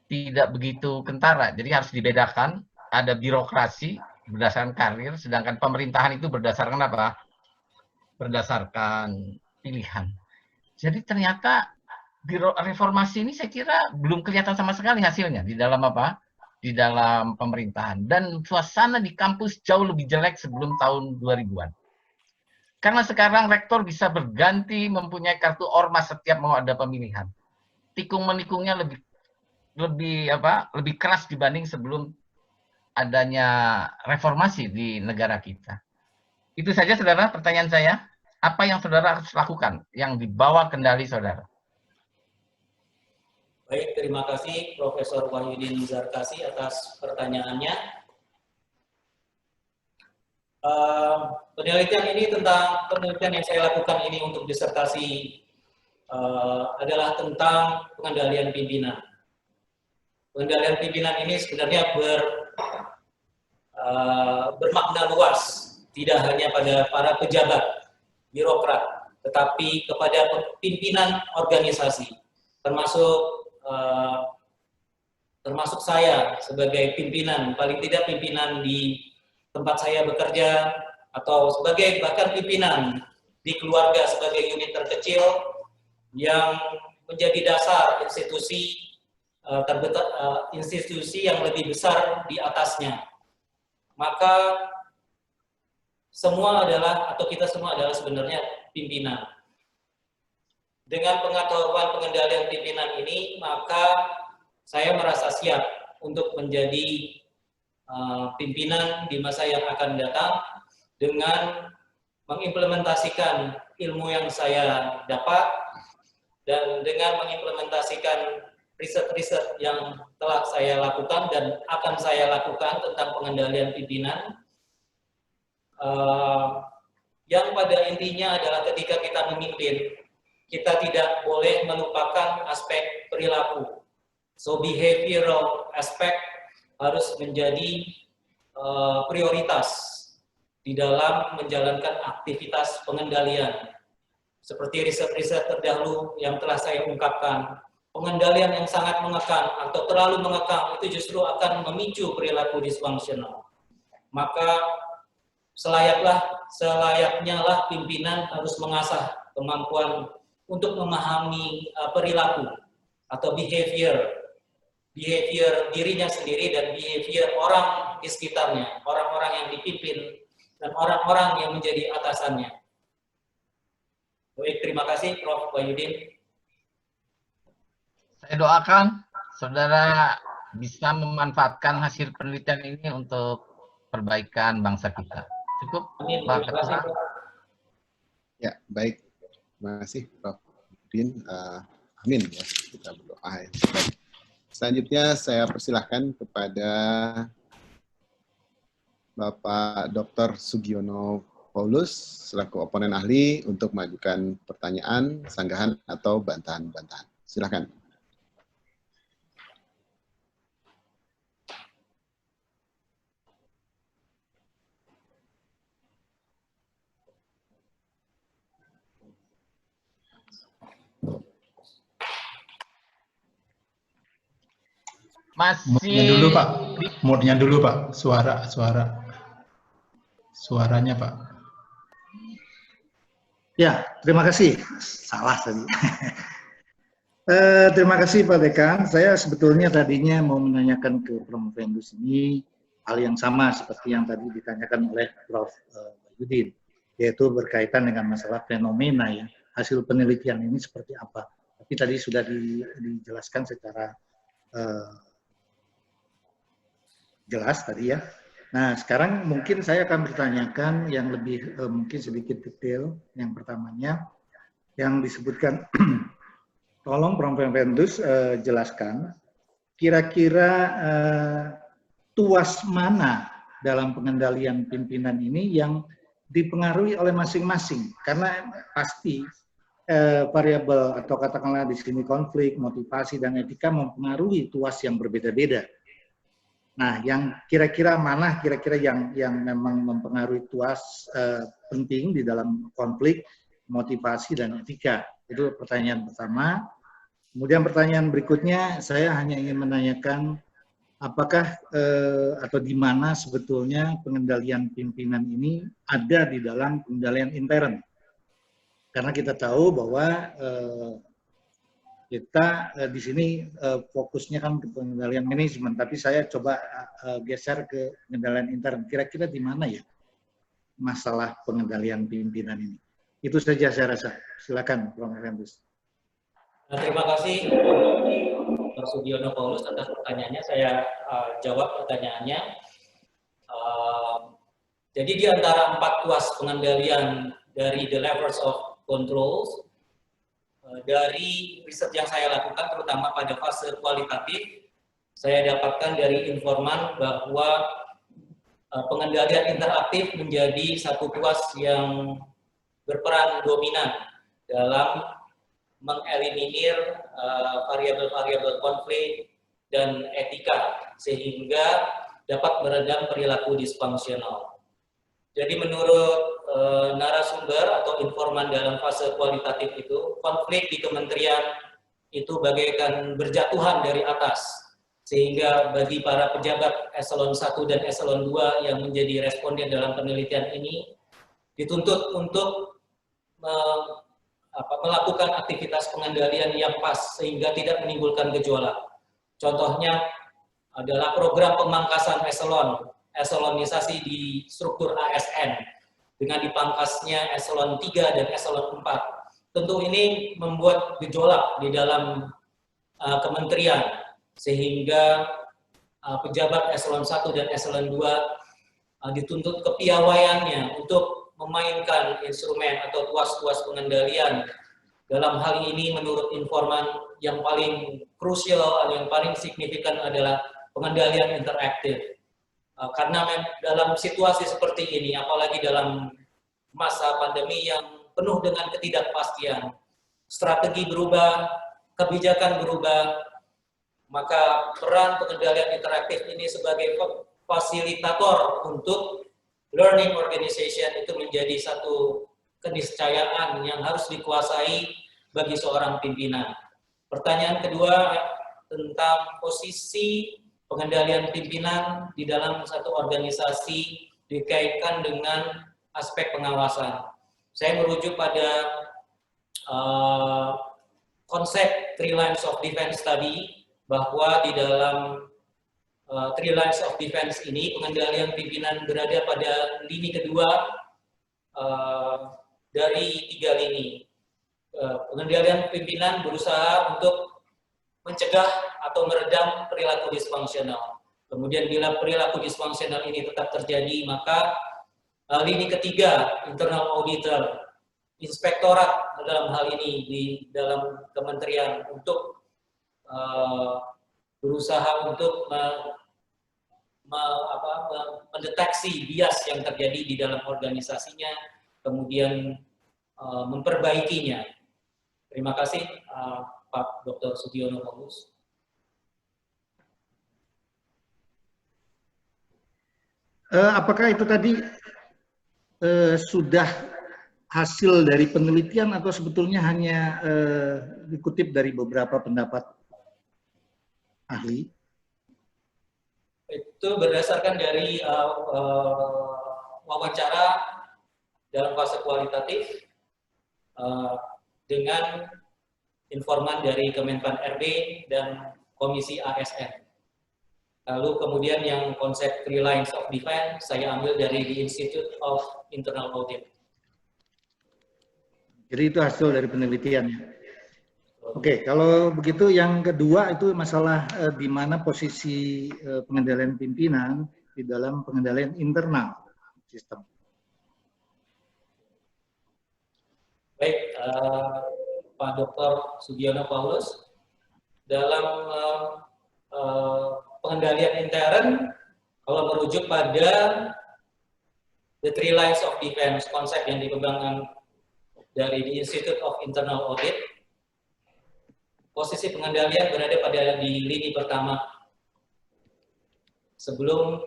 tidak begitu kentara. Jadi harus dibedakan, ada birokrasi berdasarkan karir, sedangkan pemerintahan itu berdasarkan berdasarkan pilihan. Jadi ternyata reformasi ini saya kira belum kelihatan sama sekali hasilnya di dalam di dalam pemerintahan. Dan suasana di kampus jauh lebih jelek sebelum tahun 2000-an. Karena sekarang rektor bisa berganti mempunyai kartu ormas setiap mau ada pemilihan. Tikung-menikungnya lebih keras dibanding sebelum adanya reformasi di negara kita. Itu saja saudara pertanyaan saya. Apa yang saudara harus lakukan yang dibawa kendali saudara? Baik, terima kasih Profesor Wahyudin Zarkasi atas pertanyaannya. Penelitian ini tentang penelitian yang saya lakukan ini untuk disertasi adalah tentang pengendalian pimpinan. Pengendalian pimpinan ini sebenarnya bermakna luas, tidak hanya pada para pejabat, birokrat, tetapi kepada pimpinan organisasi, termasuk saya sebagai pimpinan, paling tidak pimpinan di tempat saya bekerja, atau sebagai bahkan pimpinan di keluarga sebagai unit terkecil yang menjadi dasar institusi institusi yang lebih besar di atasnya. Maka semua adalah, atau kita semua adalah sebenarnya pimpinan. Dengan pengetahuan pengendalian pimpinan ini, maka saya merasa siap untuk menjadi pimpinan di masa yang akan datang dengan mengimplementasikan ilmu yang saya dapat dan dengan mengimplementasikan riset-riset yang telah saya lakukan dan akan saya lakukan tentang pengendalian pimpinan. Yang pada intinya adalah ketika kita memimpin, kita tidak boleh melupakan aspek perilaku. So behavioral aspect harus menjadi prioritas di dalam menjalankan aktivitas pengendalian. Seperti riset-riset terdahulu yang telah saya ungkapkan, pengendalian yang sangat mengekang atau terlalu mengekang itu justru akan memicu perilaku disfungsional. Maka selayaknya lah pimpinan harus mengasah kemampuan untuk memahami perilaku atau behavior dirinya sendiri dan behavior orang di sekitarnya, orang-orang yang dipimpin dan orang-orang yang menjadi atasannya. Baik, terima kasih Prof. Wahyudin. Saya doakan saudara bisa memanfaatkan hasil penelitian ini untuk perbaikan bangsa kita. Cukup, Amin. Pak Terima kasih, Ketua. Prof. Ya, baik. Terima kasih, Prof. Din. Amin. Ya, kita berdoa. Ya. Baik. Selanjutnya saya persilahkan kepada Bapak Dr. Sugiono Paulus selaku oponen ahli untuk mengajukan pertanyaan, sanggahan, atau bantahan-bantahan. Silakan. Mode-nya dulu, Pak. Mode-nya dulu, Pak. Suaranya, Pak. Ya, terima kasih. Salah tadi. Terima kasih Pak Dekan. Saya sebetulnya tadinya mau menanyakan ke Prof. Vendus ini hal yang sama seperti yang tadi ditanyakan oleh Prof. Wahyudin, yaitu berkaitan dengan masalah fenomena ya. Hasil penelitian ini seperti apa. Tapi tadi sudah dijelaskan secara jelas tadi ya. Nah, sekarang mungkin saya akan bertanyakan yang lebih mungkin sedikit detail. Yang pertamanya, yang disebutkan, tolong Prof. Vendus jelaskan, kira-kira tuas mana dalam pengendalian pimpinan ini yang dipengaruhi oleh masing-masing. Karena pasti variabel atau katakanlah di sini konflik, motivasi, dan etika mempengaruhi tuas yang berbeda-beda. Nah, yang kira-kira mana kira-kira yang memang mempengaruhi tuas penting di dalam konflik, motivasi, dan etika? Itu pertanyaan pertama. Kemudian pertanyaan berikutnya, saya hanya ingin menanyakan apakah atau di mana sebetulnya pengendalian pimpinan ini ada di dalam pengendalian intern. Karena kita tahu bahwa kita di sini fokusnya kan ke pengendalian manajemen, tapi saya coba geser ke pengendalian intern. Kira-kira di mana ya masalah pengendalian pimpinan ini? Itu saja saya rasa. Silakan, Prof. Vendus. Terima kasih Dr. Sugiono Paulus atas pertanyaannya. Saya jawab pertanyaannya. Jadi di antara 4 tuas pengendalian dari the levels of controls, dari riset yang saya lakukan, terutama pada fase kualitatif, saya dapatkan dari informan bahwa pengendalian interaktif menjadi satu tuas yang berperan dominan dalam mengeliminir variabel-variabel konflik dan etika, sehingga dapat meredam perilaku disfungsional. Jadi menurut narasumber atau informan dalam fase kualitatif itu, konflik di kementerian itu bagaikan berjatuhan dari atas, sehingga bagi para pejabat eselon 1 dan eselon 2 yang menjadi responden dalam penelitian ini dituntut untuk melakukan aktivitas pengendalian yang pas sehingga tidak menimbulkan gejolak. Contohnya adalah program pemangkasan eselonisasi di struktur ASN dengan dipangkasnya eselon 3 dan eselon 4. Tentu ini membuat gejolak di dalam kementerian, sehingga pejabat eselon 1 dan eselon 2 dituntut kepiawaiannya untuk memainkan instrumen atau tuas-tuas pengendalian. Dalam hal ini menurut informan yang paling krusial, yang paling signifikan adalah pengendalian interaktif. Karena dalam situasi seperti ini, apalagi dalam masa pandemi yang penuh dengan ketidakpastian, strategi berubah, kebijakan berubah, maka peran pengendalian interaktif ini sebagai fasilitator untuk learning organization itu menjadi satu keniscayaan yang harus dikuasai bagi seorang pimpinan. Pertanyaan kedua tentang posisi pengendalian pimpinan di dalam satu organisasi dikaitkan dengan aspek pengawasan. Saya merujuk pada konsep Three Lines of Defense tadi, bahwa di dalam Three Lines of Defense ini pengendalian pimpinan berada pada lini kedua dari 3 lini. Pengendalian pimpinan berusaha untuk mencegah atau meredam perilaku disfungsional. Kemudian bila perilaku disfungsional ini tetap terjadi, maka lini ketiga, internal auditor, inspektorat dalam hal ini di dalam kementerian untuk berusaha untuk mendeteksi bias yang terjadi di dalam organisasinya, kemudian memperbaikinya. Terima kasih Pak Dr. Sugiono Paulus. Apakah itu tadi sudah hasil dari penelitian atau sebetulnya hanya dikutip dari beberapa pendapat ahli? Itu berdasarkan dari wawancara dalam fase kualitatif dengan informan dari Kemenpan RB dan Komisi ASN. Lalu kemudian yang konsep Three Lines of Defense saya ambil dari the Institute of Internal Audit. Jadi itu hasil dari penelitiannya. Oke, kalau begitu yang kedua itu masalah di mana posisi pengendalian pimpinan di dalam pengendalian internal sistem. Baik, Pak Dr. Sugiono Paulus, dalam pengendalian intern, kalau merujuk pada the Three Lines of Defense, konsep yang dikembangkan dari the Institute of Internal Audit, posisi pengendalian berada pada di lini pertama. Sebelum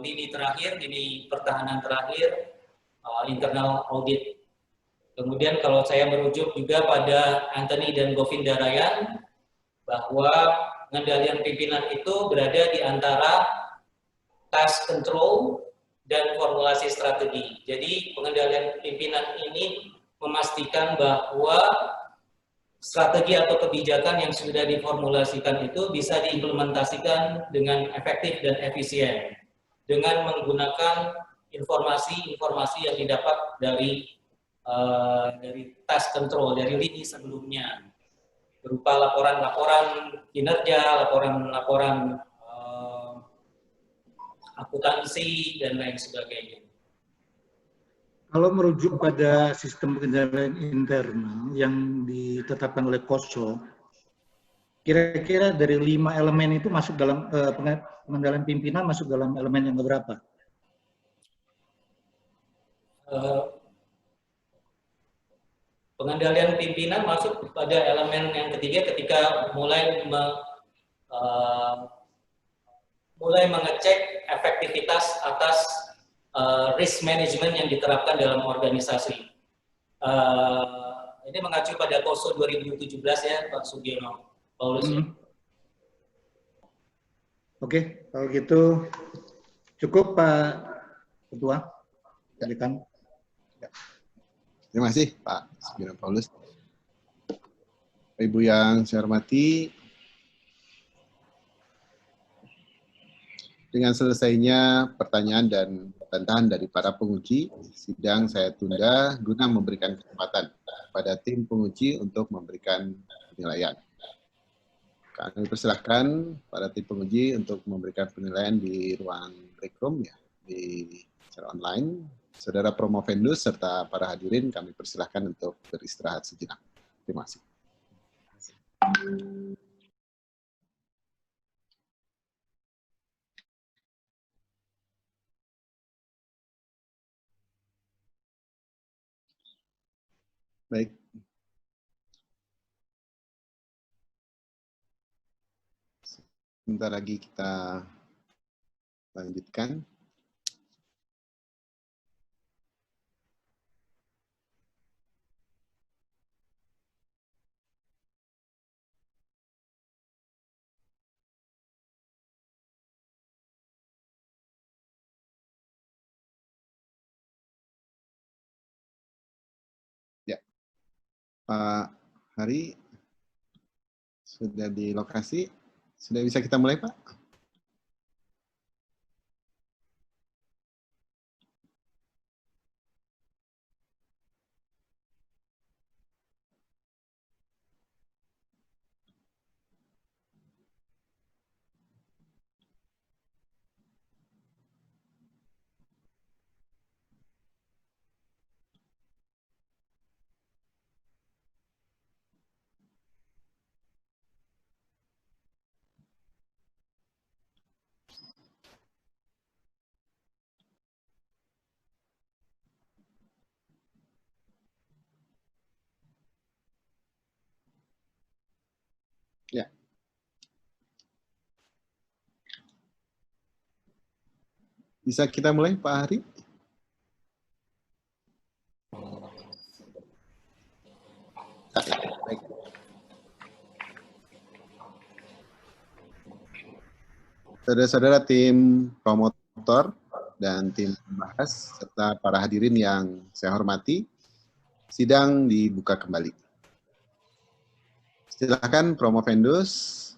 lini terakhir, lini pertahanan terakhir, internal audit. Kemudian kalau saya merujuk juga pada Anthony dan Govinda Rayan, bahwa pengendalian pimpinan itu berada di antara task control dan formulasi strategi. Jadi pengendalian pimpinan ini memastikan bahwa strategi atau kebijakan yang sudah diformulasikan itu bisa diimplementasikan dengan efektif dan efisien dengan menggunakan informasi-informasi yang didapat dari task control, dari lini sebelumnya, berupa laporan-laporan kinerja, laporan-laporan akuntansi, dan lain sebagainya. Kalau merujuk pada sistem pengendalian internal yang ditetapkan oleh KOSO, kira-kira dari 5 elemen itu masuk dalam pengendalian pimpinan masuk dalam elemen yang berapa? Pengendalian pimpinan masuk pada elemen yang ketiga ketika mulai mengecek efektivitas atas risk management yang diterapkan dalam organisasi. Ini mengacu pada KOSO 2017 ya, Pak Sugiono Paulus. Oke, kalau gitu cukup Pak Ketua. Silakan. Terima kasih Pak Sugino Paulus. Ibu yang saya hormati, dengan selesainya pertanyaan dan bantahan dari para penguji, sidang saya tunda guna memberikan kesempatan kepada tim penguji untuk memberikan penilaian. Kami persilahkan pada tim penguji untuk memberikan penilaian di ruang break room ya, di secara online. Saudara Promovendus serta para hadirin kami persilahkan untuk beristirahat sejenak. Terima kasih. Baik. Sebentar lagi kita lanjutkan. Ya, Pak Hari sudah di lokasi, sudah bisa kita mulai Pak? Ya. Bisa kita mulai Pak Hari? Baik. Saudara-saudara tim promotor dan tim pembahas serta para hadirin yang saya hormati, sidang dibuka kembali. Silakan Promovendus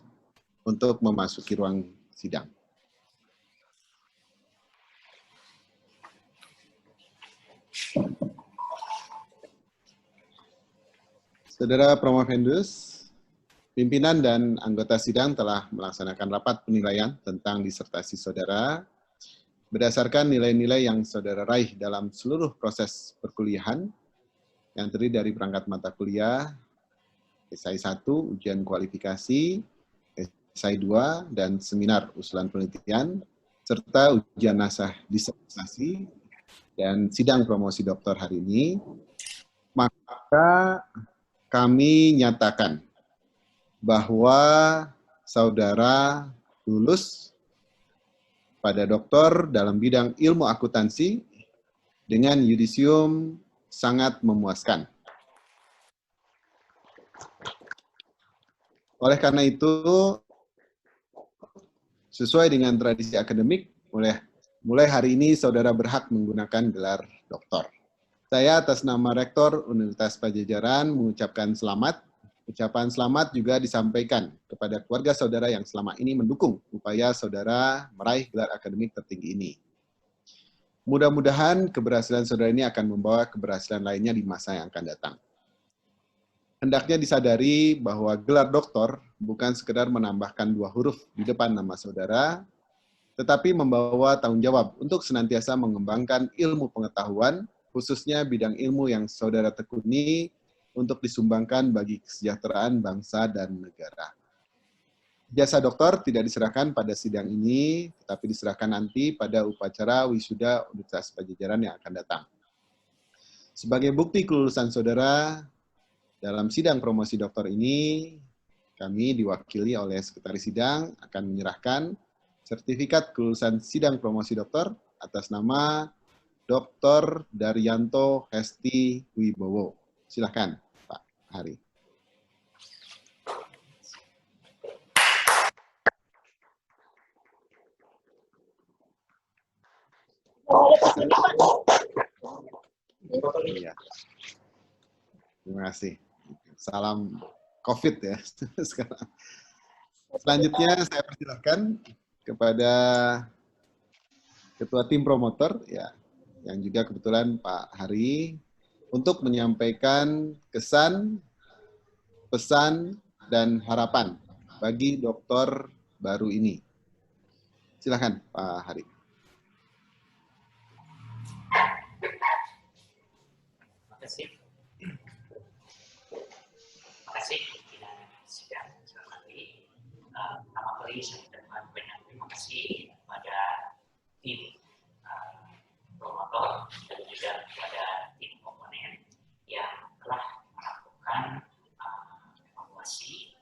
untuk memasuki ruang sidang. Saudara Promovendus, pimpinan dan anggota sidang telah melaksanakan rapat penilaian tentang disertasi saudara berdasarkan nilai-nilai yang saudara raih dalam seluruh proses perkuliahan yang terdiri dari perangkat mata kuliah, esai 1, ujian kualifikasi, esai 2, dan seminar usulan penelitian, serta ujian naskah disertasi dan sidang promosi doktor hari ini, maka kami nyatakan bahwa saudara lulus pada doktor dalam bidang ilmu akuntansi dengan yudisium sangat memuaskan. Oleh karena itu, sesuai dengan tradisi akademik, mulai hari ini saudara berhak menggunakan gelar doktor. Saya atas nama Rektor Universitas Padjadjaran mengucapkan selamat. Ucapan selamat juga disampaikan kepada keluarga saudara yang selama ini mendukung upaya saudara meraih gelar akademik tertinggi ini. Mudah-mudahan keberhasilan saudara ini akan membawa keberhasilan lainnya di masa yang akan datang. Hendaknya disadari bahwa gelar doktor bukan sekedar menambahkan 2 huruf di depan nama saudara, tetapi membawa tanggung jawab untuk senantiasa mengembangkan ilmu pengetahuan, khususnya bidang ilmu yang saudara tekuni untuk disumbangkan bagi kesejahteraan bangsa dan negara. Jasa doktor tidak diserahkan pada sidang ini, tetapi diserahkan nanti pada upacara wisuda Universitas Padjadjaran yang akan datang. Sebagai bukti kelulusan saudara, dalam sidang promosi doktor ini, kami diwakili oleh Sekretaris Sidang akan menyerahkan sertifikat kelulusan sidang promosi doktor atas nama Dr. Daryanto Hesti Wibowo. Silakan, Pak Hari. Iya. Terima kasih. Salam COVID ya. Sekarang. Selanjutnya saya persilahkan kepada Ketua Tim Promotor ya, yang juga kebetulan Pak Hari, untuk menyampaikan kesan, pesan, dan harapan bagi dokter baru ini. Silakan Pak Hari. Terima kasih. Terima kasih pimpinan sidang selamat pagi. Pertama kali saya ucapkan banyak terima kasih kepada tim promotor dan juga kepada tim komponen yang telah melakukan evaluasi,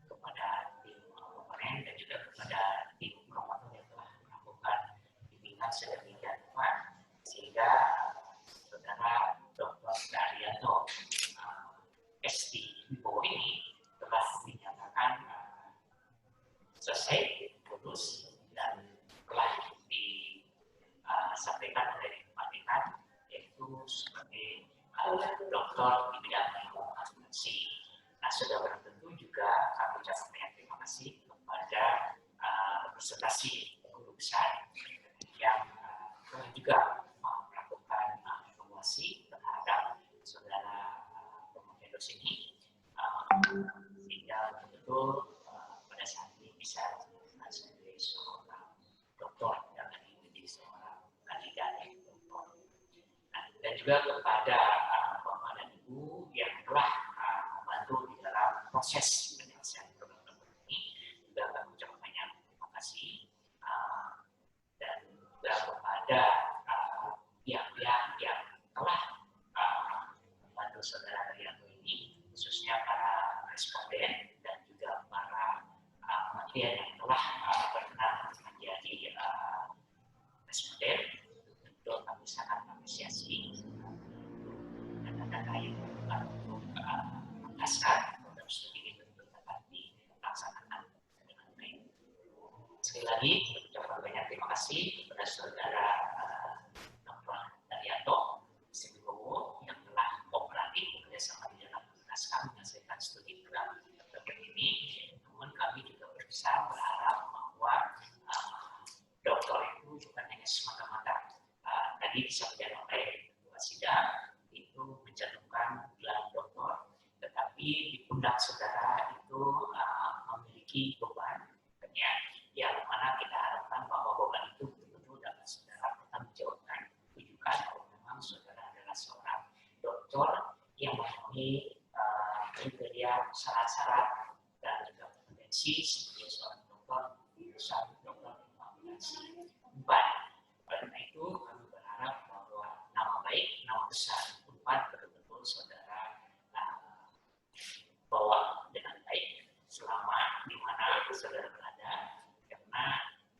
kepada tim komponen dan juga kepada tim promotor yang telah melakukan bimbingan sedemikian rupa sehingga saudara Dr. Daryanto ST ini telah dinyatakan selesai, lulus, dan telah disampaikan oleh Pak Dekan, yaitu sebagai dokter di bidang ilmu akuntansi. Nah, sudah tentu juga kami ucapkan banyak terima kasih kepada representasi guru besar yang telah juga melakukan evaluasi terhadap saudara Promovendos ini, sehingga betul pada saat ini bisa sebagai seorang dokter dan menjadi seorang kandidat dokter. Nah, dan juga kepada Bapak dan Ibu yang telah membantu di dalam proses penyelesaian program ini, juga kami ucapkan banyak terima kasih, dan juga kepada pihak-pihak yang telah membantu saudara Daryanto ini, khususnya para responden dan juga para materi yang telah berkenan menjadi responden. Tentu kami sangat apresiasi data-data yang untuk mengaskan program studi itu dapat dilaksanakan dengan baik. Sekali lagi, ucapkan banyak terima kasih kepada saudara Dr. Daryanto Sibowo yang telah kooperatif bekerjasama di dalam menjelaskan menyelesaikan studi program ini. Namun kami juga berusaha berharap bahwa dokter itu bukan hanya semata-mata tadi disampaikan oleh ketua sidang itu mencantumkan gelar dokter, tetapi di pundak saudara itu memiliki beban yang mana kita harapkan bahwa beban itu betul-betul dapat saudara bertanggungjawabkan, tunjukkan bahwa memang saudara adalah seorang dokter yang memenuhi kriteria syarat-syarat dan juga kompetensi sebagai seorang dokter di perusahaan dokter akuntansi 4. Karena itu kami berharap bahwa nama baik, nama besar 4 betul-betul saudara bawa dengan baik selama di mana saudara berada, karena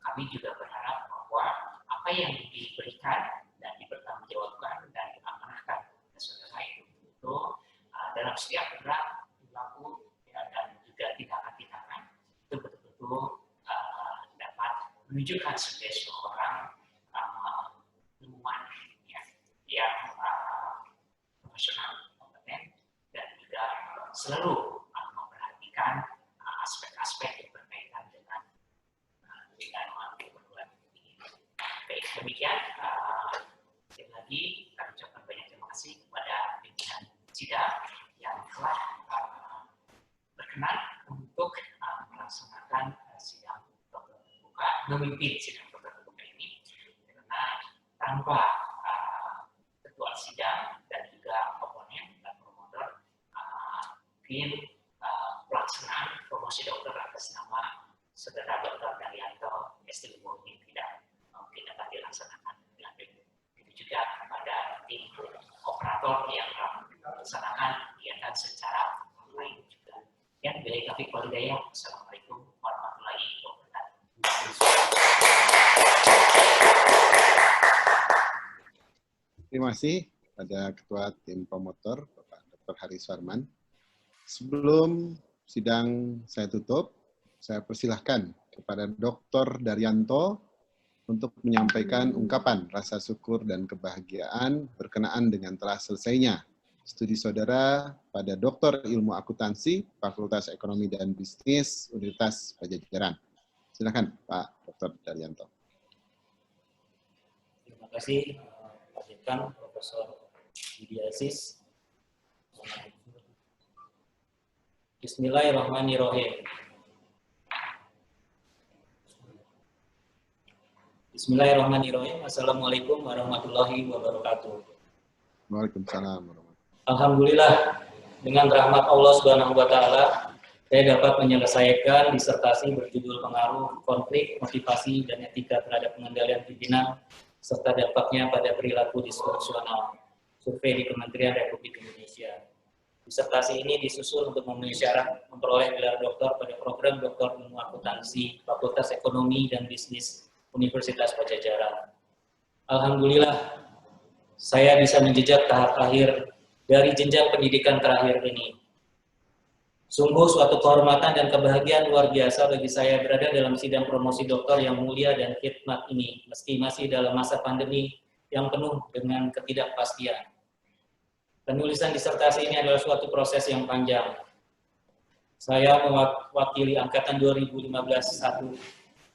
kami juga berharap bahwa apa yang diberikan dan dipertanggungjawabkan dan diamanahkan kepada saudara itu dalam setiap gerak, perilaku, dan juga tindakan-tindakan itu betul-betul dapat menunjukkan sebagai seorang ilmuwan yang profesional, kompeten, dan juga selalu memperhatikan aspek-aspek yang berkaitan dengan keperluan ini. Baik, demikian. Sekali lagi kami ucapkan banyak terima kasih kepada pimpinan sidang yang telah berkenan untuk melaksanakan sidang program terbuka, memimpin sidang program terbuka ini, karena tanpa ketua sidang dan juga komponen dan promotor, mungkin pelaksanaan promosi dokter atas nama saudara Dr. Daryanto ST ini tidak mungkin dapat dilaksanakan dengan baik. Itu juga kepada tim operator yang melaksanakan kegiatan secara online juga. Ya, bila Taufiq Walhidayah. Assalamualaikum warahmatullahi wabarakatuh. Terima kasih pada Ketua Tim Promotor, Bapak Dr. Hari Suarman. Sebelum sidang saya tutup, saya persilahkan kepada Dr. Daryanto untuk menyampaikan ungkapan rasa syukur dan kebahagiaan berkenaan dengan telah selesainya studi saudara pada Doktor Ilmu Akuntansi, Fakultas Ekonomi dan Bisnis, Universitas Padjadjaran. Silakan Pak Dr. Daryanto. Terima kasih Pak Dekan, Profesor Yudi Aziz. Bismillahirrahmanirrahim. Bismillahirrahmanirrahim. Assalamualaikum warahmatullahi wabarakatuh. Waalaikumsalam warahmatullahi wabarakatuh. Alhamdulillah, dengan rahmat Allah Subhanahu wa Ta'ala, saya dapat menyelesaikan disertasi berjudul Pengaruh, Konflik, Motivasi, dan Etika terhadap Pengendalian Pimpinan serta dampaknya pada perilaku disfungsional. Survei di Kementerian Republik Indonesia. Disertasi ini disusun untuk memenuhi syarat memperoleh gelar doktor pada program Doktor Ilmu Akuntansi, Fakultas Ekonomi dan Bisnis Universitas Padjadjaran. Alhamdulillah, saya bisa menjejak tahap akhir dari jenjang pendidikan terakhir ini. Sungguh suatu kehormatan dan kebahagiaan luar biasa bagi saya berada dalam sidang promosi doktor yang mulia dan khidmat ini, meski masih dalam masa pandemi yang penuh dengan ketidakpastian. Penulisan disertasi ini adalah suatu proses yang panjang. Saya mewakili angkatan 2015-1.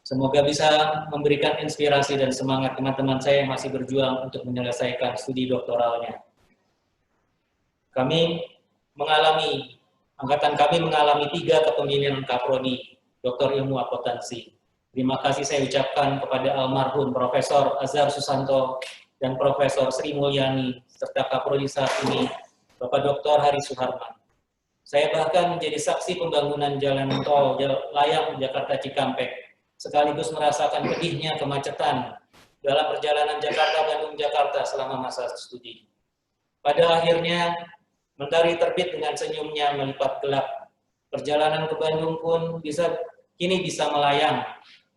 Semoga bisa memberikan inspirasi dan semangat teman-teman saya yang masih berjuang untuk menyelesaikan studi doktoralnya. Angkatan kami mengalami 3 kepemimpinan Kaprodi, Doktor Ilmu Akuntansi. Terima kasih saya ucapkan kepada almarhum Profesor Azhar Susanto dan Profesor Sri Mulyani, serta Kaprodi saat ini, Bapak Dr. Hari Suharman. Saya bahkan menjadi saksi pembangunan jalan tol layang Jakarta Cikampek, sekaligus merasakan pedihnya kemacetan dalam perjalanan Jakarta-Bandung-Jakarta selama masa studi. Pada akhirnya, mentari terbit dengan senyumnya melipat gelap. Perjalanan ke Bandung pun kini bisa melayang.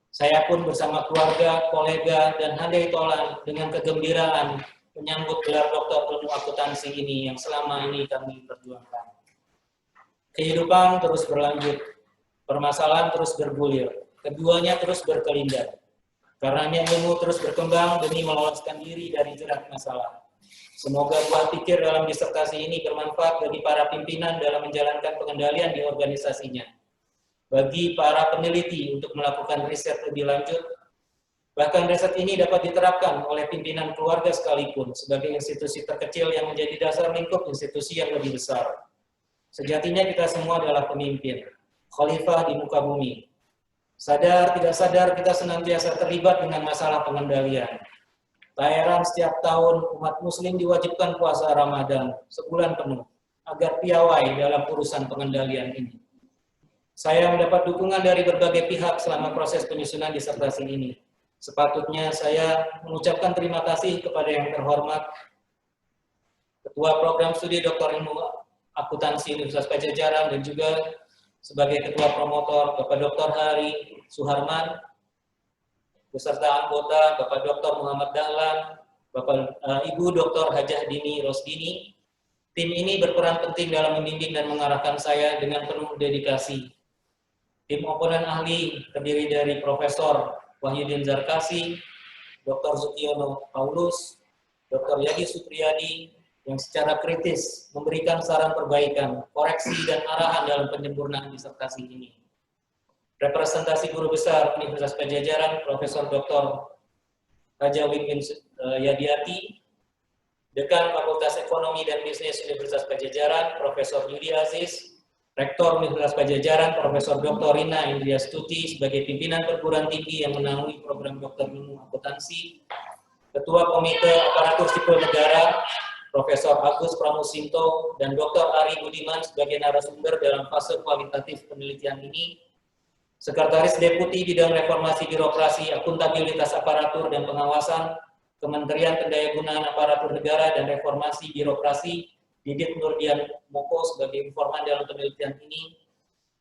Saya pun bersama keluarga, kolega, dan handai tolan dengan kegembiraan menyambut gelar Doktor Ilmu Akuntansi ini yang selama ini kami perjuangkan. Kehidupan terus berlanjut, permasalahan terus bergulir. Keduanya terus berkelindan. Karenanya ilmu terus berkembang demi meloloskan diri dari jerat masalah. Semoga buah pikir dalam disertasi ini bermanfaat bagi para pimpinan dalam menjalankan pengendalian di organisasinya. Bagi para peneliti untuk melakukan riset lebih lanjut, bahkan riset ini dapat diterapkan oleh pimpinan keluarga sekalipun sebagai institusi terkecil yang menjadi dasar lingkup institusi yang lebih besar. Sejatinya kita semua adalah pemimpin, khalifah di muka bumi. Sadar tidak sadar kita senantiasa terlibat dengan masalah pengendalian. Tak heran setiap tahun umat muslim diwajibkan puasa Ramadan sebulan penuh agar piawai dalam urusan pengendalian ini. Saya mendapat dukungan dari berbagai pihak selama proses penyusunan disertasi ini. Sepatutnya saya mengucapkan terima kasih kepada yang terhormat Ketua Program Studi Doktor Ilmu Akuntansi Universitas Padjadjaran dan juga sebagai Ketua Promotor Bapak Dr. Hari Suharman, beserta anggota Bapak Dr. Muhammad Dahlan, Ibu Dr. Hajah Dini Rosdini. Tim ini berperan penting dalam membimbing dan mengarahkan saya dengan penuh dedikasi. Tim komponen ahli terdiri dari Profesor Wahyudin Zarkasi, Dr. Sukiono Paulus, Dr. Yadi Supriyadi, yang secara kritis memberikan saran perbaikan, koreksi, dan arahan dalam penyempurnaan disertasi ini. Representasi Guru Besar Universitas Padjadjaran, Profesor Dr. Raja Wimpin Yadiati, Dekan Fakultas Ekonomi dan Bisnis Universitas Padjadjaran, Profesor Yudi Aziz, Rektor Universitas Padjadjaran, Profesor Dr. Rina Indriastuti sebagai pimpinan perguruan tinggi yang menaungi program Doktor Ilmu Akuntansi, Ketua Komite Aparatur Sipil Negara, Profesor Agus Pramusinto, dan Dr. Ari Budiman sebagai narasumber dalam fase kualitatif penelitian ini, Sekretaris Deputi Bidang Reformasi Birokrasi, Akuntabilitas Aparatur dan Pengawasan, Kementerian Pendayagunaan Aparatur Negara dan Reformasi Birokrasi, Didit Nurdian Moko sebagai informan dalam penelitian ini,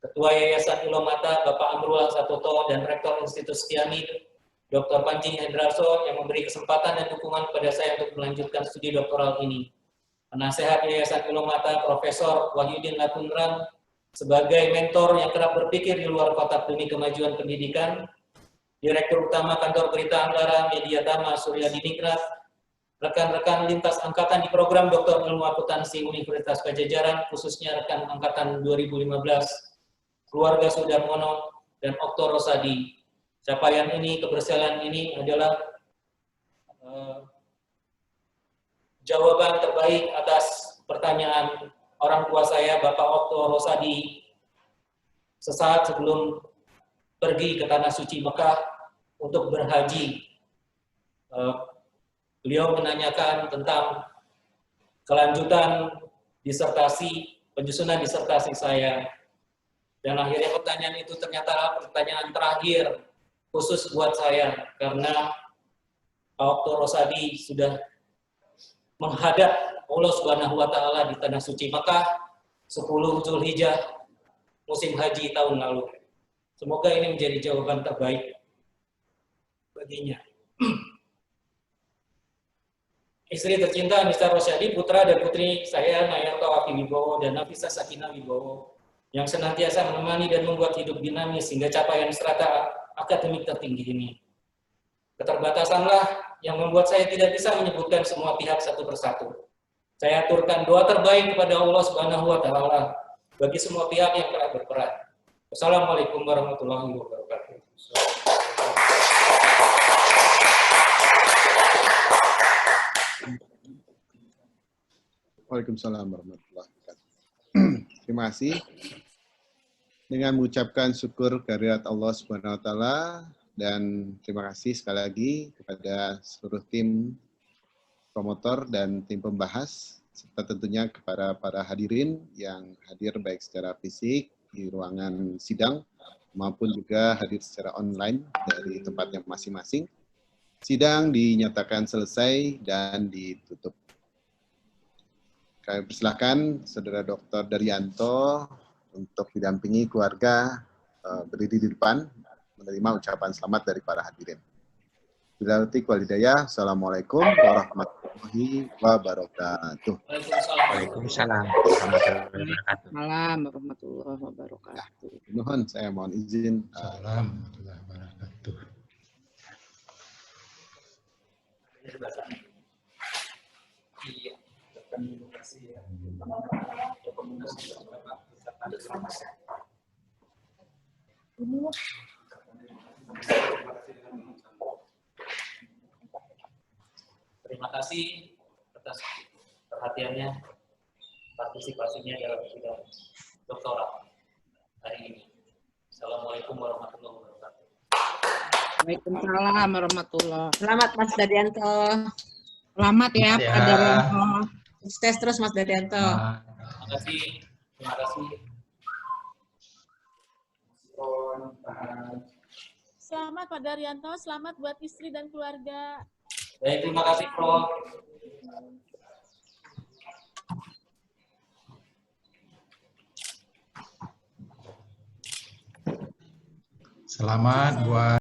Ketua Yayasan Ilomata, Bapak Amrullah Satoto, dan Rektor Institut Setiani, Dr. Panji Hendraso, yang memberi kesempatan dan dukungan kepada saya untuk melanjutkan studi doktoral ini. Penasehat Yayasan Ilomata, Profesor Wahyudin Latundran, sebagai mentor yang kerap berpikir di luar kotak demi kemajuan pendidikan, Direktur Utama Kantor Berita Anggara Media Tama Suryadi Ningrat, rekan-rekan lintas angkatan di program Dr. Ilmu Akuntansi Universitas Pajajaran, khususnya rekan angkatan 2015, keluarga Sudarmono, dan Okto Rosadi. Capaian ini, keberhasilan ini adalah jawaban terbaik atas pertanyaan orang tua saya, Bapak Okto Rosadi, sesaat sebelum pergi ke Tanah Suci Mekah untuk berhaji. Beliau menanyakan tentang kelanjutan disertasi, penyusunan disertasi saya. Dan akhirnya pertanyaan itu ternyata pertanyaan terakhir khusus buat saya, karena Pak Okto Rosadi sudah menghadap Allah Subhanahu wa Ta'ala di Tanah Suci Mekah 10 Zulhijjah musim haji tahun lalu. Semoga ini menjadi jawaban terbaik baginya. Istri tercinta Mr. Rosyadi, putra dan putri saya Nayarto Api Wibowo dan Nafisa Sakinah Wibowo, yang senantiasa menemani dan membuat hidup dinamis hingga capaian strata akademik tertinggi ini. Keterbatasanlah yang membuat saya tidak bisa menyebutkan semua pihak satu persatu. Saya aturkan doa terbaik kepada Allah Subhanahu wa Ta'ala bagi semua pihak yang telah berperan. Wassalamualaikum warahmatullahi wabarakatuh. Waalaikumsalam warahmatullahi wabarakatuh. Terima kasih. Dengan mengucapkan syukur kehadirat Allah Subhanahu wa Ta'ala, dan terima kasih sekali lagi kepada seluruh tim promotor dan tim pembahas, serta tentunya kepada para hadirin yang hadir baik secara fisik di ruangan sidang maupun juga hadir secara online dari tempatnya masing-masing. Sidang dinyatakan selesai dan ditutup. Kami persilahkan Saudara Dr. Daryanto untuk didampingi keluarga berdiri di depan menerima ucapan selamat dari para hadirin. Billahi wal hidayah. Assalamualaikum warahmatullahi wabarakatuh. Waalaikumsalam warahmatullahi wabarakatuh. Malam warahmatullahi wabarakatuh. Mohon saya mohon izin. Salam warahmatullahi wabarakatuh. Iya, terima kasih ya. Terima kasih atas perhatiannya, partisipasinya dalam sidang doktoral hari ini. Assalamualaikum warahmatullahi wabarakatuh. Waalaikumsalam warahmatullahi. Selamat Mas Daryanto. Selamat ya Pak Daryanto. Sukses terus Mas Daryanto. Terima kasih. Terima kasih. Selamat Pak Daryanto, selamat buat istri dan keluarga. Baik, terima kasih Prof. Selamat buat